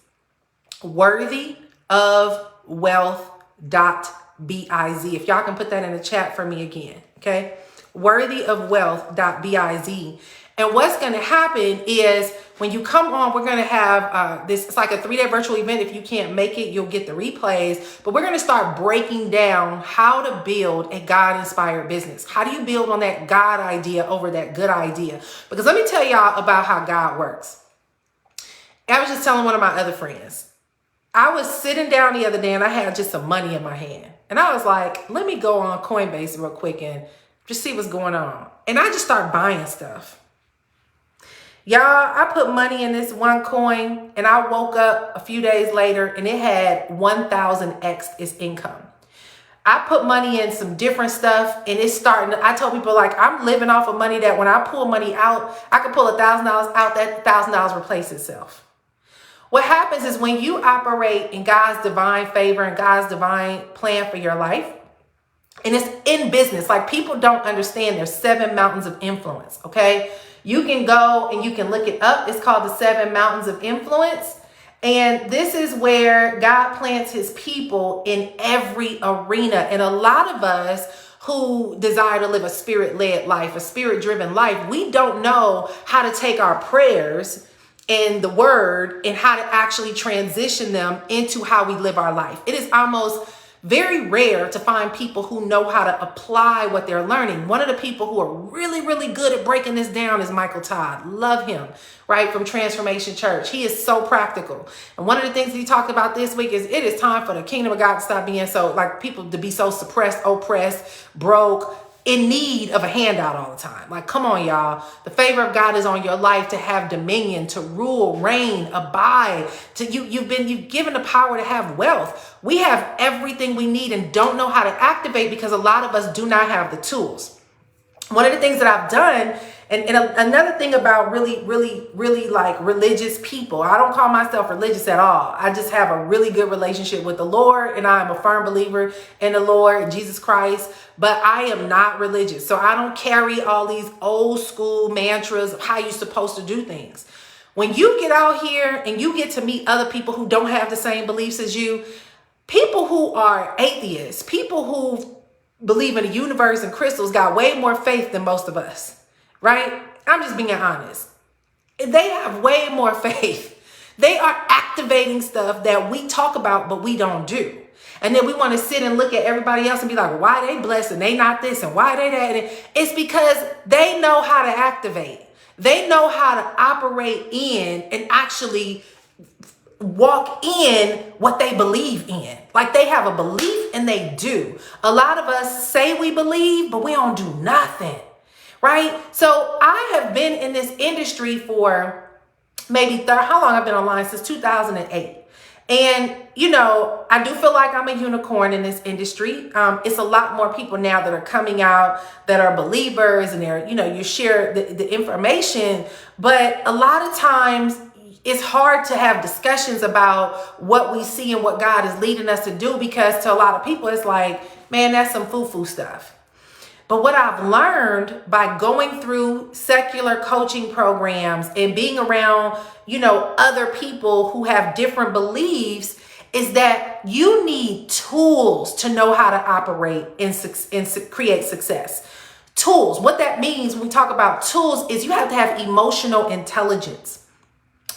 worthyofwealth.biz. If y'all can put that in the chat for me again. Okay. worthyofwealth.biz. And what's going to happen is when you come on, we're going to have this, it's like a 3-day virtual event. If you can't make it, you'll get the replays, but we're going to start breaking down how to build a God-inspired business. How do you build on that God idea over that good idea? Because let me tell y'all about how God works. I was just telling one of my other friends, I was sitting down the other day and I had just some money in my hand. And I was like, let me go on Coinbase real quick and just see what's going on. And I just start buying stuff. Y'all, I put money in this one coin and I woke up a few days later and it had 1,000x its income. I put money in some different stuff and it's starting. I told people, like, I'm living off of money that when I pull money out, I can pull $1,000 out, that $1,000 replace itself. What happens is when you operate in God's divine favor and God's divine plan for your life, and it's in business, like, people don't understand there's 7 mountains of influence, okay? You can go and you can look it up. It's called the 7 mountains of influence. And this is where God plants his people in every arena. And a lot of us who desire to live a spirit-led life, a spirit-driven life, we don't know how to take our prayers and the word and how to actually transition them into how we live our life. It is almost very rare to find people who know how to apply what they're learning. One of the people who are really, really good at breaking this down is Michael Todd. Love him, right? From Transformation Church. He is so practical. And one of the things he talked about this week is it is time for the kingdom of God to stop being so, like, people to be so suppressed, oppressed, broke, in need of a handout all the time. Like, come on, y'all. The favor of God is on your life to have dominion, to rule, reign, abide. You've given the power to have wealth. We have everything we need and don't know how to activate because a lot of us do not have the tools. One of the things that I've done, and another thing about really like religious people, I don't call myself religious at all. I just have a really good relationship with the Lord, and I'm a firm believer in the Lord and Jesus Christ, but I am not religious. So I don't carry all these old school mantras of how you're supposed to do things. When you get out here and you get to meet other people who don't have the same beliefs as you, people who are atheists, people who believe in the universe and crystals got way more faith than most of us, right? I'm just being honest. They have way more faith. They are activating stuff that we talk about, but we don't do. And then we want to sit and look at everybody else and be like, well, why they blessed and they not this and why they that? And it's because they know how to activate. They know how to operate in and actually walk in what they believe in. Like, they have a belief and they do. A lot of us say we believe, but we don't do nothing, right? So I have been in this industry for maybe how long? I've been online since 2008. And, I do feel like I'm a unicorn in this industry. It's a lot more people now that are coming out that are believers and they're, you share the information, but a lot of times it's hard to have discussions about what we see and what God is leading us to do, because to a lot of people, it's like, man, that's some foo-foo stuff. But what I've learned by going through secular coaching programs and being around, other people who have different beliefs is that you need tools to know how to operate and create success. Tools. What that means when we talk about tools is you have to have emotional intelligence.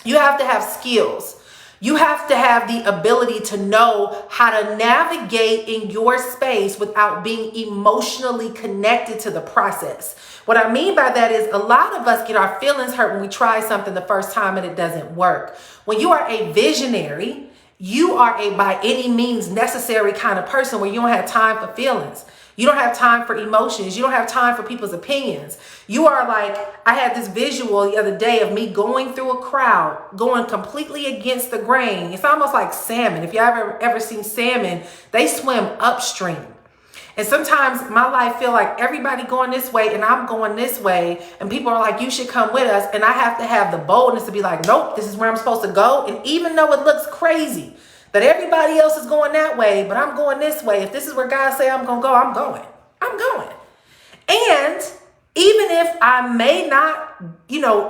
You have to have skills. You have to have the ability to know how to navigate in your space without being emotionally connected to the process. What I mean by that is a lot of us get our feelings hurt when we try something the first time and it doesn't work. When you are a visionary, you are a by any means necessary kind of person where you don't have time for feelings. You don't have time for emotions. You don't have time for people's opinions. You are like, I had this visual the other day of me going through a crowd, going completely against the grain. It's almost like salmon. If you ever seen salmon, they swim upstream. And sometimes my life feel like everybody going this way and I'm going this way. And people are like, you should come with us. And I have to have the boldness to be like, nope, this is where I'm supposed to go. And even though it looks crazy that everybody else is going that way, but I'm going this way. If this is where God say I'm going to go, I'm going. I'm going. And even if I may not,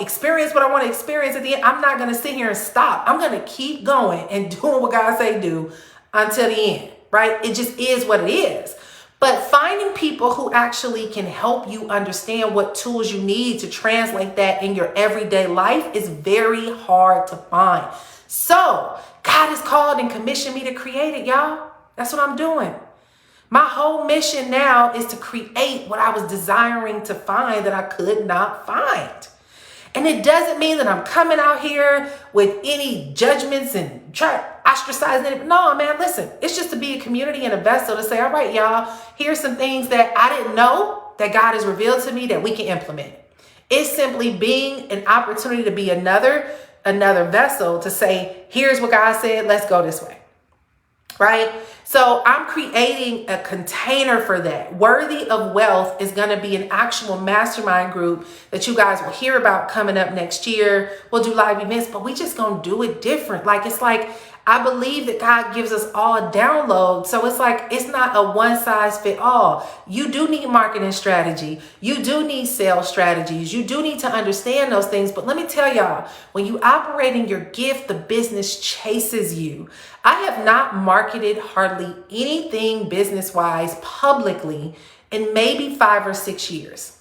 experience what I want to experience at the end, I'm not going to sit here and stop. I'm going to keep going and doing what God say do until the end, right? It just is what it is. But finding people who actually can help you understand what tools you need to translate that in your everyday life is very hard to find. So God has called and commissioned me to create it, y'all. That's what I'm doing. My whole mission now is to create what I was desiring to find that I could not find. And it doesn't mean that I'm coming out here with any judgments and try ostracizing it. No, man, listen, it's just to be a community and a vessel to say, all right, y'all, here's some things that I didn't know that God has revealed to me that we can implement. It's simply being an opportunity to be another vessel to say, here's what God said, let's go this way. Right? So I'm creating a container for that. Worthy of Wealth is going to be an actual mastermind group that you guys will hear about coming up next year. We'll do live events, but we just going to do it different. It's like, I believe that God gives us all a download. So it's like, it's not a one size fit all. You do need marketing strategy. You do need sales strategies. You do need to understand those things. But let me tell y'all, when you operate in your gift, the business chases you. I have not marketed hardly anything business-wise publicly in maybe 5 or 6 years.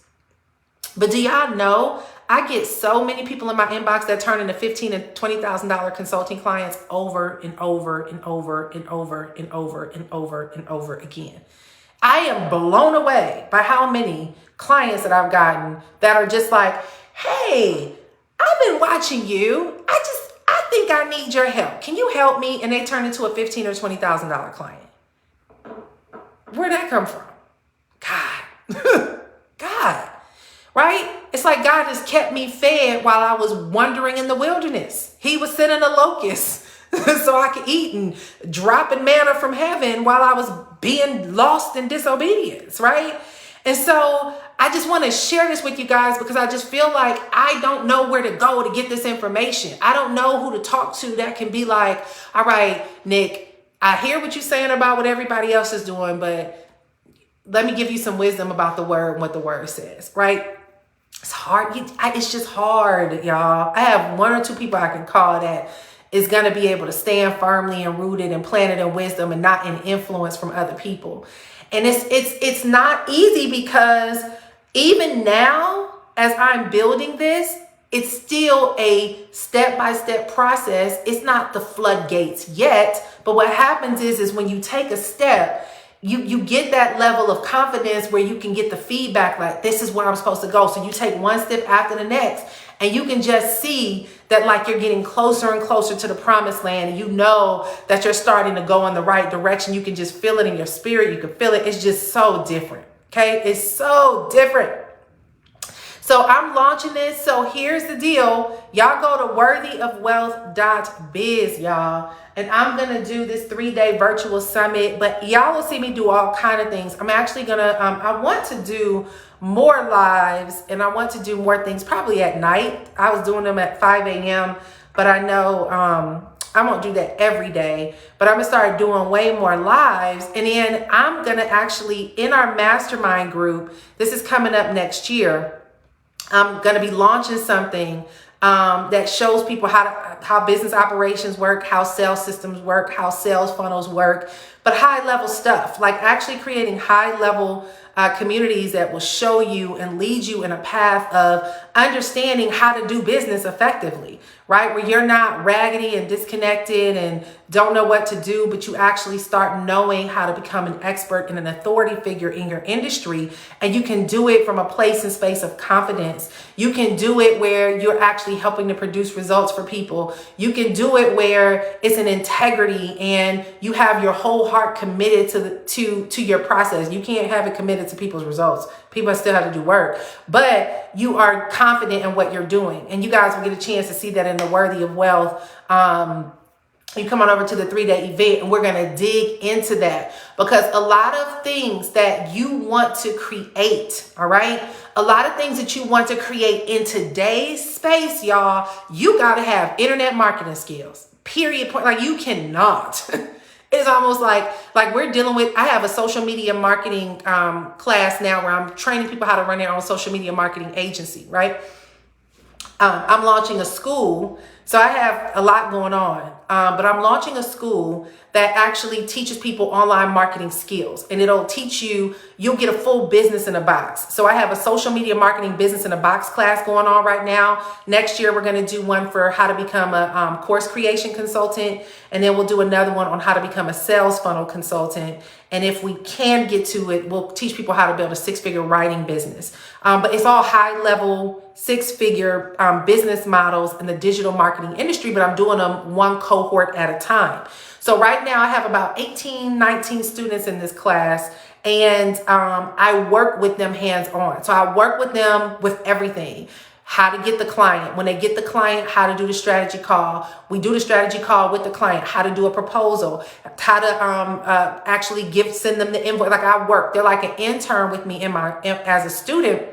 But do y'all know, I get so many people in my inbox that turn into $15,000 and $20,000 consulting clients over and over and over and over and over and over and over again. I am blown away by how many clients that I've gotten that are just like, hey, I've been watching you. I think I need your help. Can you help me? And they turn into a $15,000 or $20,000 client. Where'd that come from? God. God. Right? It's like God has kept me fed while I was wandering in the wilderness. He was sending a locust so I could eat and dropping manna from heaven while I was being lost in disobedience, right? And so I just want to share this with you guys because I just feel like I don't know where to go to get this information. I don't know who to talk to that can be like, all right, Nick, I hear what you're saying about what everybody else is doing, but let me give you some wisdom about the word and what the word says, right? It's hard. It's just hard, y'all. I have 1 or 2 people I can call that is going to be able to stand firmly and rooted and planted in wisdom and not in influence from other people. And it's not easy because even now, as I'm building this, it's still a step-by-step process. It's not the floodgates yet. But what happens is when you take a step, you get that level of confidence where you can get the feedback like, this is where I'm supposed to go. So you take one step after the next and you can just see that like you're getting closer and closer to the promised land. And you know that you're starting to go in the right direction. You can just feel it in your spirit. You can feel it. It's just so different. Okay. It's so different. So I'm launching this. So here's the deal. Y'all go to worthyofwealth.biz, y'all. And I'm going to do this 3-day virtual summit, but y'all will see me do all kind of things. I'm actually going to, I want to do more lives and I want to do more things probably at night. I was doing them at 5 a.m., but I know, I won't do that every day, but I'm going to start doing way more lives. And then I'm going to actually, in our mastermind group, this is coming up next year, I'm going to be launching something that shows people how business operations work, how sales systems work, how sales funnels work, but high level stuff, like actually creating high level communities that will show you and lead you in a path of understanding how to do business effectively, right? Where you're not raggedy and disconnected and don't know what to do, but you actually start knowing how to become an expert and an authority figure in your industry. And you can do it from a place and space of confidence. You can do it where you're actually helping to produce results for people. You can do it where it's an integrity and you have your whole heart committed to your process. You can't have it committed to people's results. People still have to do work, but you are confident in what you're doing. And you guys will get a chance to see that in the Worthy of Wealth you come on over to the 3-day event, and we're going to dig into that, because a lot of things that you want to create, all right, a lot of things that you want to create in today's space, y'all, you got to have internet marketing skills, period, point. Like, you cannot. It's almost like we're dealing with, I have a social media marketing class now where I'm training people how to run their own social media marketing agency, right? I'm launching a school. So I have a lot going on, but I'm launching a school that actually teaches people online marketing skills, and it'll teach you, you'll get a full business in a box. So I have a social media marketing business in a box class going on right now. Next year, we're going to do one for how to become a course creation consultant. And then we'll do another one on how to become a sales funnel consultant. And if we can get to it, we'll teach people how to build a 6-figure writing business. But it's all high level 6-figure business models in the digital marketing industry, but I'm doing them one cohort at a time. So right now I have about 18, 19 students in this class, and I work with them hands-on. So I work with them with everything. How to get the client. When they get the client, how to do the strategy call. We do the strategy call with the client. How to do a proposal. How to actually send them the invoice. Like, I work. They're like an intern with me as a student.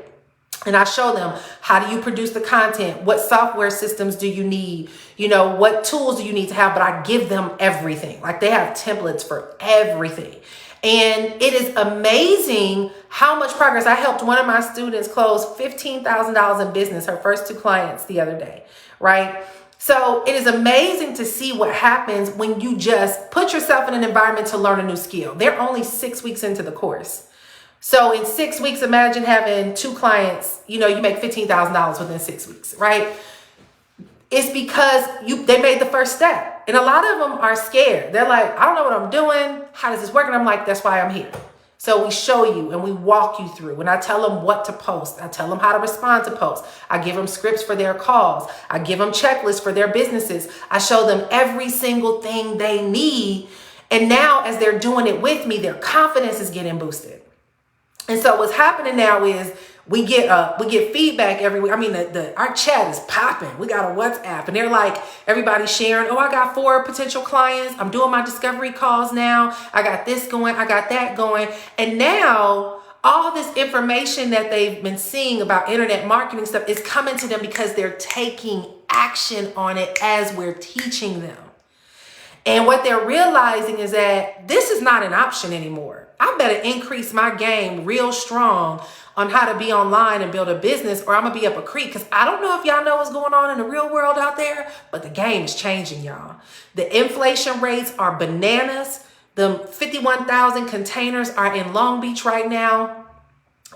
And I show them, how do you produce the content? What software systems do you need? You know, what tools do you need to have? But I give them everything. Like, they have templates for everything. And it is amazing how much progress. I helped one of my students close $15,000 in business, her first 2 clients the other day, right? So it is amazing to see what happens when you just put yourself in an environment to learn a new skill. They're only 6 weeks into the course. So in 6 weeks, imagine having 2 clients, you make $15,000 within 6 weeks, right? It's because they made the first step. And a lot of them are scared. They're like, I don't know what I'm doing. How does this work? And I'm like, that's why I'm here. So we show you and we walk you through, and I tell them what to post. I tell them how to respond to posts. I give them scripts for their calls. I give them checklists for their businesses. I show them every single thing they need. And now, as they're doing it with me, their confidence is getting boosted. And so what's happening now is we get feedback every week. I mean, our chat is popping. We got a WhatsApp, and they're like, everybody's sharing. Oh, I got 4 potential clients. I'm doing my discovery calls now. I got this going. I got that going. And now all this information that they've been seeing about internet marketing stuff is coming to them because they're taking action on it as we're teaching them. And what they're realizing is that this is not an option anymore. I better increase my game real strong on how to be online and build a business, or I'm going to be up a creek, because I don't know if y'all know what's going on in the real world out there, but the game is changing, y'all. The inflation rates are bananas. The 51,000 containers are in Long Beach right now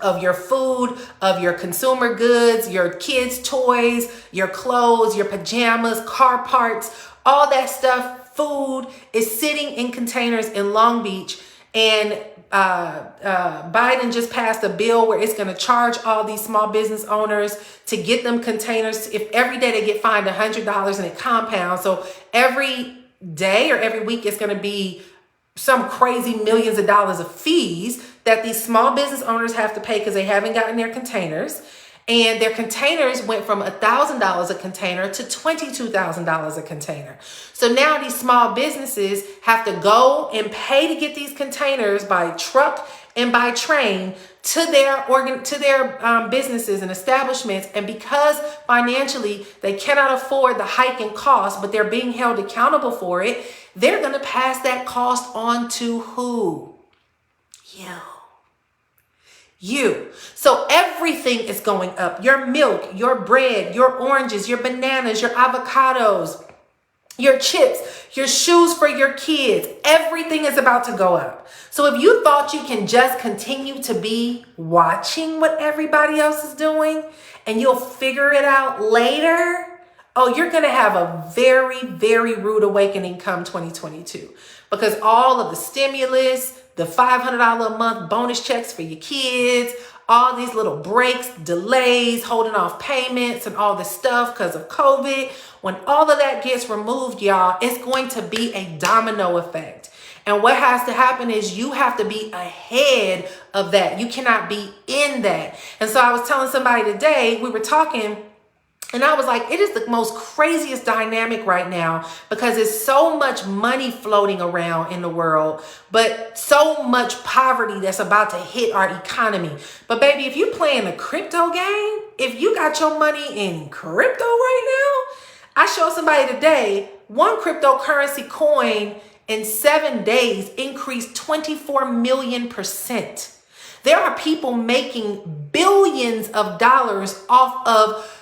of your food, of your consumer goods, your kids' toys, your clothes, your pajamas, car parts, all that stuff. Food is sitting in containers in Long Beach, and Biden just passed a bill where it's going to charge all these small business owners to get them containers. If every day they get fined $100 and it compounds, so every day or every week it's going to be some crazy millions of dollars of fees that these small business owners have to pay because they haven't gotten their containers. And their containers went from $1,000 a container to $22,000 a container. So now these small businesses have to go and pay to get these containers by truck and by train to their businesses and establishments. And because financially they cannot afford the hike in cost, but they're being held accountable for it, they're going to pass that cost on to who? You. So everything is going up. Your milk, your bread, your oranges, your bananas, your avocados, your chips, your shoes for your kids. Everything is about to go up. So if you thought you can just continue to be watching what everybody else is doing and you'll figure it out later, you're going to have a very, very rude awakening come 2022, because all of the stimulus, the $500 a month bonus checks for your kids, all these little breaks, delays, holding off payments and all this stuff because of COVID. When all of that gets removed, y'all, it's going to be a domino effect. And what has to happen is you have to be ahead of that. You cannot be in that. And so I was telling somebody today, we were talking, And I was like, it is the most craziest dynamic right now because there's so much money floating around in the world, but so much poverty that's about to hit our economy. But baby, if you playing a crypto game, if you got your money in crypto right now, I showed somebody today, one cryptocurrency coin in 7 days increased 24 million%. There are people making billions of dollars off of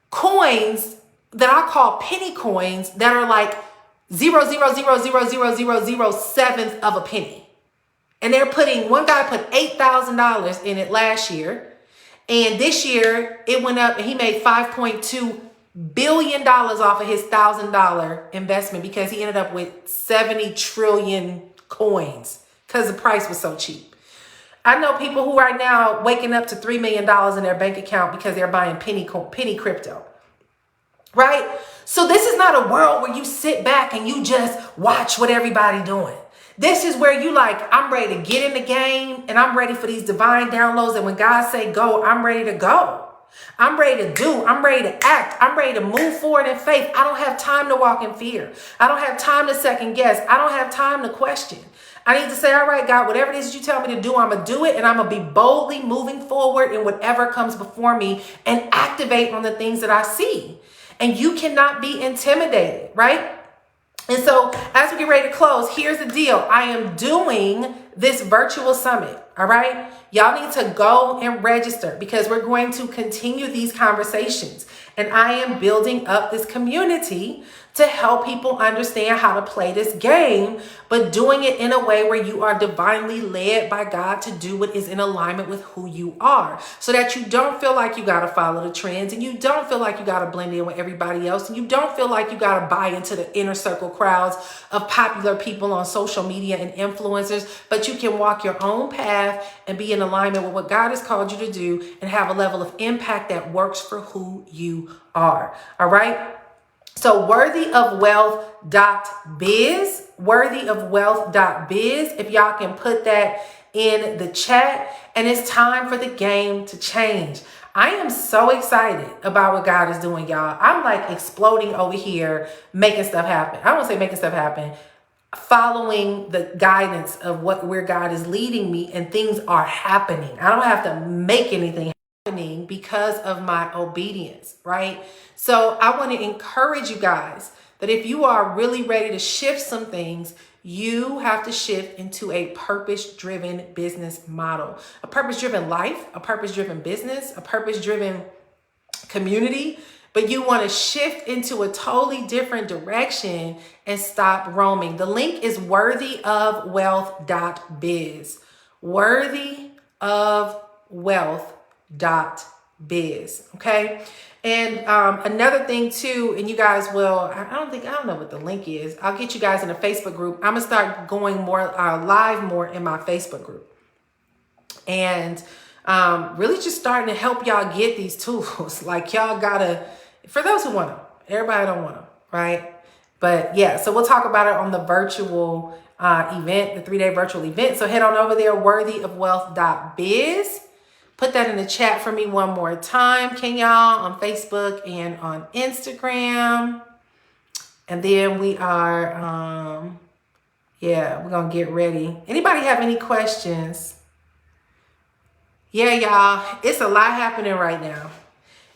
coins that I call penny coins that are like 0.0000007th of a penny. And they're putting, one guy put $8,000 in it last year. And this year it went up and he made $5.2 billion off of his $1,000 investment because he ended up with 70 trillion coins because the price was so cheap. I know people who right now waking up to $3 million in their bank account because they're buying penny crypto, right? So this is not a world where you sit back and you just watch what everybody doing. This is where you like, I'm ready to get in the game and I'm ready for these divine downloads. And when God say go, I'm ready to go. I'm ready to do. I'm ready to act. I'm ready to move forward in faith. I don't have time to walk in fear. I don't have time to second guess. I don't have time to question. I need to say, all right, God, whatever it is you tell me to do, I'm going to do it. And I'm going to be boldly moving forward in whatever comes before me and activate on the things that I see. And you cannot be intimidated, right? And so as we get ready to close, here's the deal. I am doing this virtual summit. All right. Y'all need to go and register because we're going to continue these conversations. And I am building up this community to help people understand how to play this game, but doing it in a way where you are divinely led by God to do what is in alignment with who you are, so that you don't feel like you got to follow the trends and you don't feel like you got to blend in with everybody else and you don't feel like you got to buy into the inner circle crowds of popular people on social media and influencers, but you can walk your own path and be in alignment with what God has called you to do and have a level of impact that works for who you are. All right. So worthyofwealth.biz, worthyofwealth.biz, if y'all can put that in the chat. And it's time for the game to change. I am so excited about what God is doing, y'all. I'm like exploding over here, making stuff happen. I won't say making stuff happen, following the guidance of where God is leading me, and things are happening. I don't have to make anything happening because of my obedience, right? So I want to encourage you guys that if you are really ready to shift some things, you have to shift into a purpose-driven business model, a purpose-driven life, a purpose-driven business, a purpose-driven community. But you want to shift into a totally different direction and stop roaming. The link is worthyofwealth.biz, worthyofwealth.biz. Okay. And another thing too, and you guys will, I don't know what the link is. I'll get you guys in a Facebook group. I'm going to start going more live more in my Facebook group. And really just starting to help y'all get these tools. Like y'all gotta, for those who want them, everybody don't want them, right? But yeah, so we'll talk about it on the virtual event, the 3-day virtual event. So head on over there, worthyofwealth.biz. Put that in the chat for me one more time, can y'all, on Facebook and on Instagram. And then we are, we're going to get ready. Anybody have any questions? Yeah, y'all, it's a lot happening right now.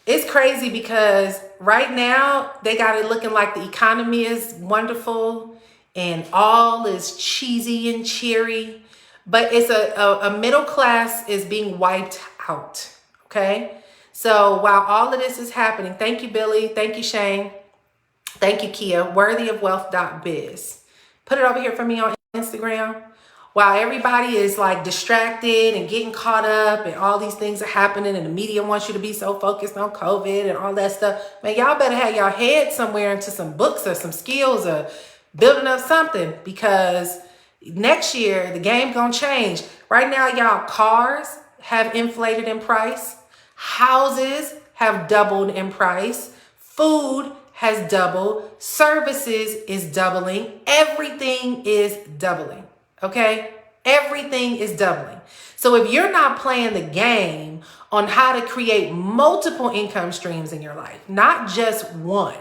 It's crazy because right now they got it looking like the economy is wonderful and all is cheesy and cheery. But it's a middle class is being wiped out, okay? So while all of this is happening, thank you, Billy. Thank you, Shane. Thank you, Kia. Worthyofwealth.biz. Put it over here for me on Instagram. While everybody is like distracted and getting caught up and all these things are happening and the media wants you to be so focused on COVID and all that stuff, man, y'all better have y'all head somewhere into some books or some skills or building up something, because next year, the game gonna change. Right now, y'all, cars have inflated in price. Houses have doubled in price. Food has doubled. Services is doubling. Everything is doubling, okay? Everything is doubling. So if you're not playing the game on how to create multiple income streams in your life, not just one.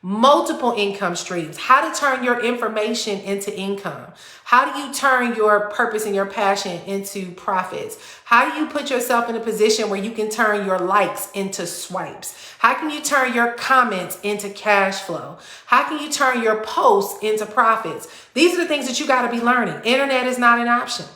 Multiple income streams, how to turn your information into income. How do you turn your purpose and your passion into profits? How do you put yourself in a position where you can turn your likes into swipes? How can you turn your comments into cash flow? How can you turn your posts into profits? These are the things that you got to be learning. Internet is not an option.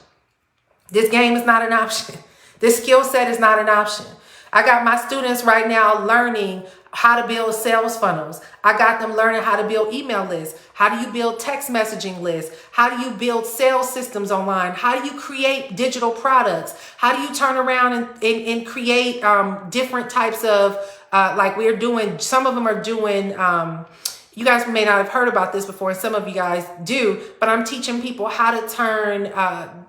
This game is not an option. This skill set is not an option. I got my students right now learning how to build sales funnels. I got them learning how to build email lists. How do you build text messaging lists? How do you build sales systems online? How do you create digital products? How do you turn around and create different types of, like we're doing, some of them are doing, you guys may not have heard about this before, and some of you guys do, but I'm teaching people how to turn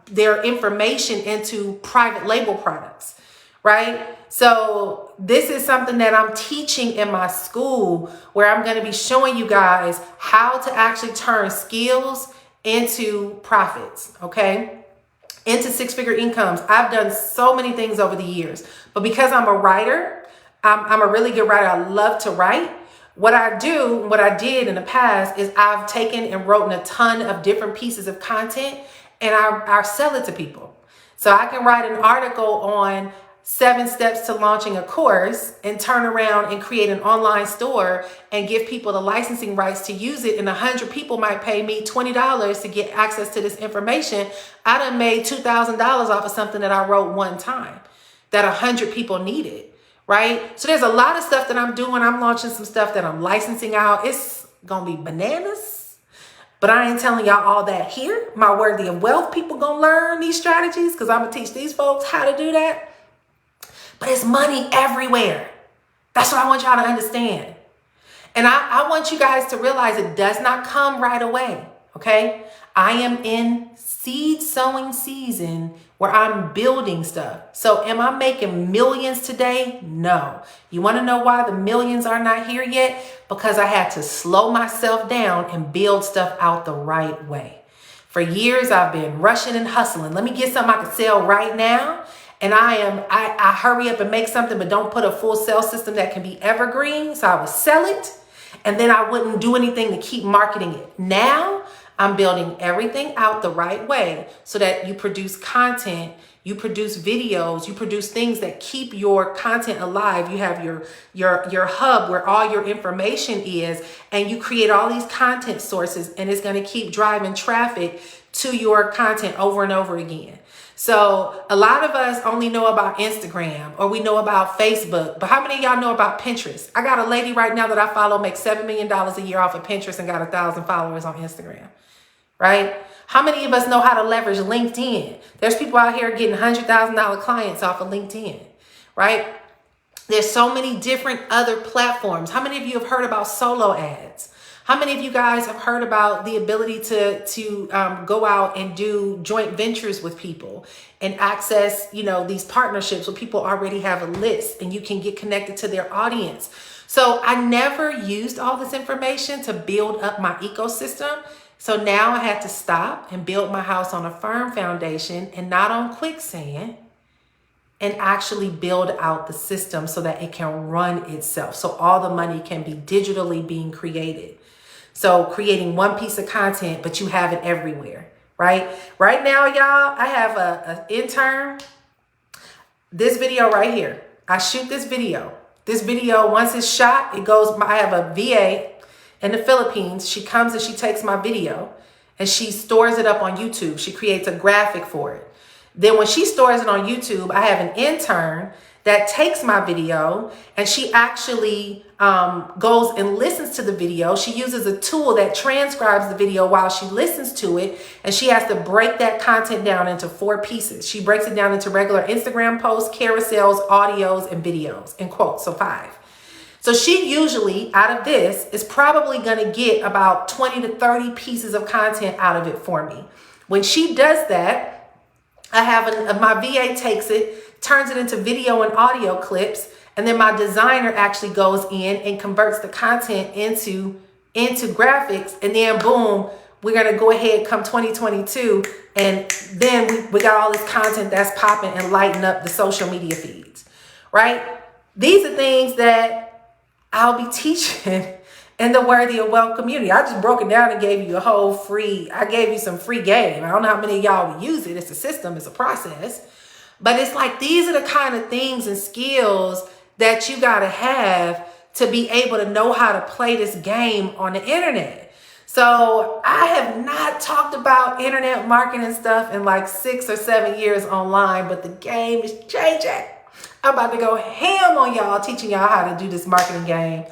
their information into private label products, right? So this is something that I'm teaching in my school, where I'm going to be showing you guys how to actually turn skills into profits, okay? Into six-figure incomes. I've done so many things over the years, but because I'm a writer, I'm a really good writer. I love to write. What I did in the past is I've taken and written a ton of different pieces of content, and I sell it to people. So I can write an article on 7 steps to launching a course and turn around and create an online store and give people the licensing rights to use it. And 100 people might pay me $20 to get access to this information. I done made $2,000 off of something that I wrote one time that 100 people needed, right? So there's a lot of stuff that I'm doing. I'm launching some stuff that I'm licensing out. It's going to be bananas, but I ain't telling y'all all that here. My Worthy of Wealth people going to learn these strategies, because I'm going to teach these folks how to do that. But it's money everywhere. That's what I want y'all to understand. And I want you guys to realize it does not come right away, okay? I am in seed sowing season where I'm building stuff. So am I making millions today? No. You want to know why the millions are not here yet? Because I had to slow myself down and build stuff out the right way. For years, I've been rushing and hustling. Let me get something I can sell right now. And I hurry up and make something, but don't put a full sales system that can be evergreen. So I would sell it, and then I wouldn't do anything to keep marketing it. Now I'm building everything out the right way so that you produce content, you produce videos, you produce things that keep your content alive. You have your hub where all your information is, and you create all these content sources, and it's going to keep driving traffic to your content over and over again. So a lot of us only know about Instagram, or we know about Facebook, but how many of y'all know about Pinterest? I got a lady right now that I follow makes $7 million a year off of Pinterest and got 1,000 followers on Instagram, right? How many of us know how to leverage LinkedIn? There's people out here getting $100,000 clients off of LinkedIn, right? There's so many different other platforms. How many of you have heard about solo ads? How many of you guys have heard about the ability to go out and do joint ventures with people and access, these partnerships where people already have a list and you can get connected to their audience? So I never used all this information to build up my ecosystem. So now I had to stop and build my house on a firm foundation and not on quicksand, and actually build out the system so that it can run itself. So all the money can be digitally being created. So creating one piece of content, but you have it everywhere, right? Right now, y'all, I have an intern. This video right here, I shoot this video. This video, once it's shot, it goes, I have a VA in the Philippines. She comes and she takes my video and she stores it up on YouTube. She creates a graphic for it. Then when she stores it on YouTube, I have an intern that takes my video and she actually goes and listens to the video. She uses a tool that transcribes the video while she listens to it, and she has to break that content down into 4 pieces. She breaks it down into regular Instagram posts, carousels, audios, and videos, and quotes, so 5. So she usually, out of this, is probably going to get about 20 to 30 pieces of content out of it for me. When she does that, I have my VA takes it, turns it into video and audio clips, and then my designer actually goes in and converts the content into graphics, and then boom, we're gonna go ahead come 2022, and then we got all this content that's popping and lighting up the social media feeds, right? These are things that I'll be teaching in the Worthy of Wealth community. I just broke it down and gave you a whole I gave you some free game. I don't know how many of y'all will use it. It's a system, it's a process. But it's like, these are the kind of things and skills that you got to have to be able to know how to play this game on the internet. So I have not talked about internet marketing stuff in like 6 or 7 years online, but the game is changing. I'm about to go ham on y'all, teaching y'all how to do this marketing game,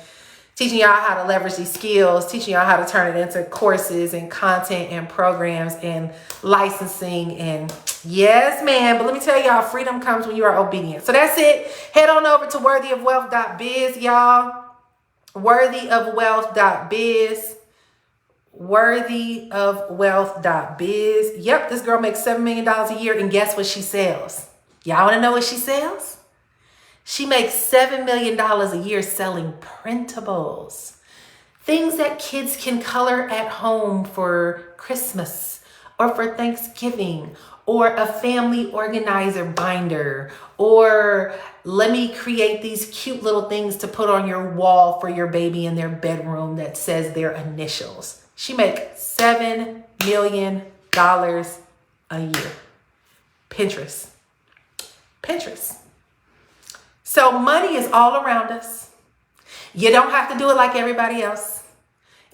teaching y'all how to leverage these skills, teaching y'all how to turn it into courses and content and programs and licensing. And yes, man, but let me tell y'all, freedom comes when you are obedient. So that's it. Head on over to worthyofwealth.biz, y'all. Worthyofwealth.biz. Worthyofwealth.biz. Yep, this girl makes $7 million a year, and guess what she sells? Y'all want to know what she sells? She makes $7 million a year selling printables. Things that kids can color at home for Christmas or for Thanksgiving, or a family organizer binder, or let me create these cute little things to put on your wall for your baby in their bedroom that says their initials. She makes $7 million a year. Pinterest. So money is all around us. You don't have to do it like everybody else.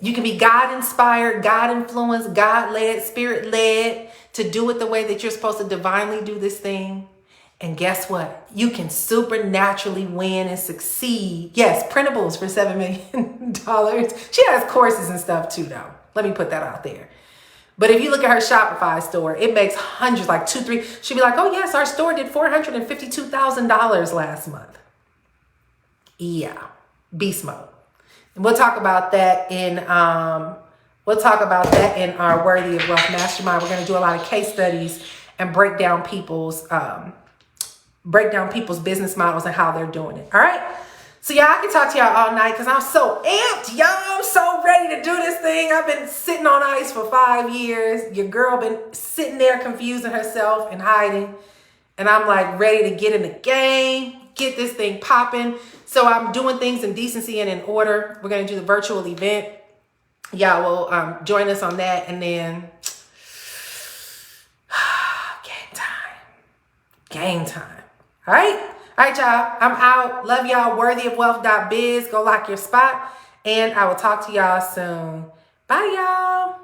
You can be God-inspired, God-influenced, God-led, Spirit-led to do it the way that you're supposed to divinely do this thing. And guess what? You can supernaturally win and succeed. Yes, printables for $7 million. She has courses and stuff too, though. Let me put that out there. But if you look at her Shopify store, it makes hundreds, like 2, 3. She'd be like, oh yes, our store did $452,000 last month. Yeah, beast mode. And we'll talk about that in our Worthy of Wealth Mastermind. We're going to do a lot of case studies and break down people's business models and how they're doing it. All right. So y'all, I can talk to y'all all night because I'm so amped, y'all. I'm so ready to do this thing. I've been sitting on ice for 5 years. Your girl been sitting there confusing herself and hiding. And I'm like ready to get in the game, get this thing popping. So I'm doing things in decency and in order. We're going to do the virtual event. Y'all will join us on that. And then game time. All right. All right, y'all. I'm out. Love y'all. Worthyofwealth.biz. Go lock your spot. And I will talk to y'all soon. Bye, y'all.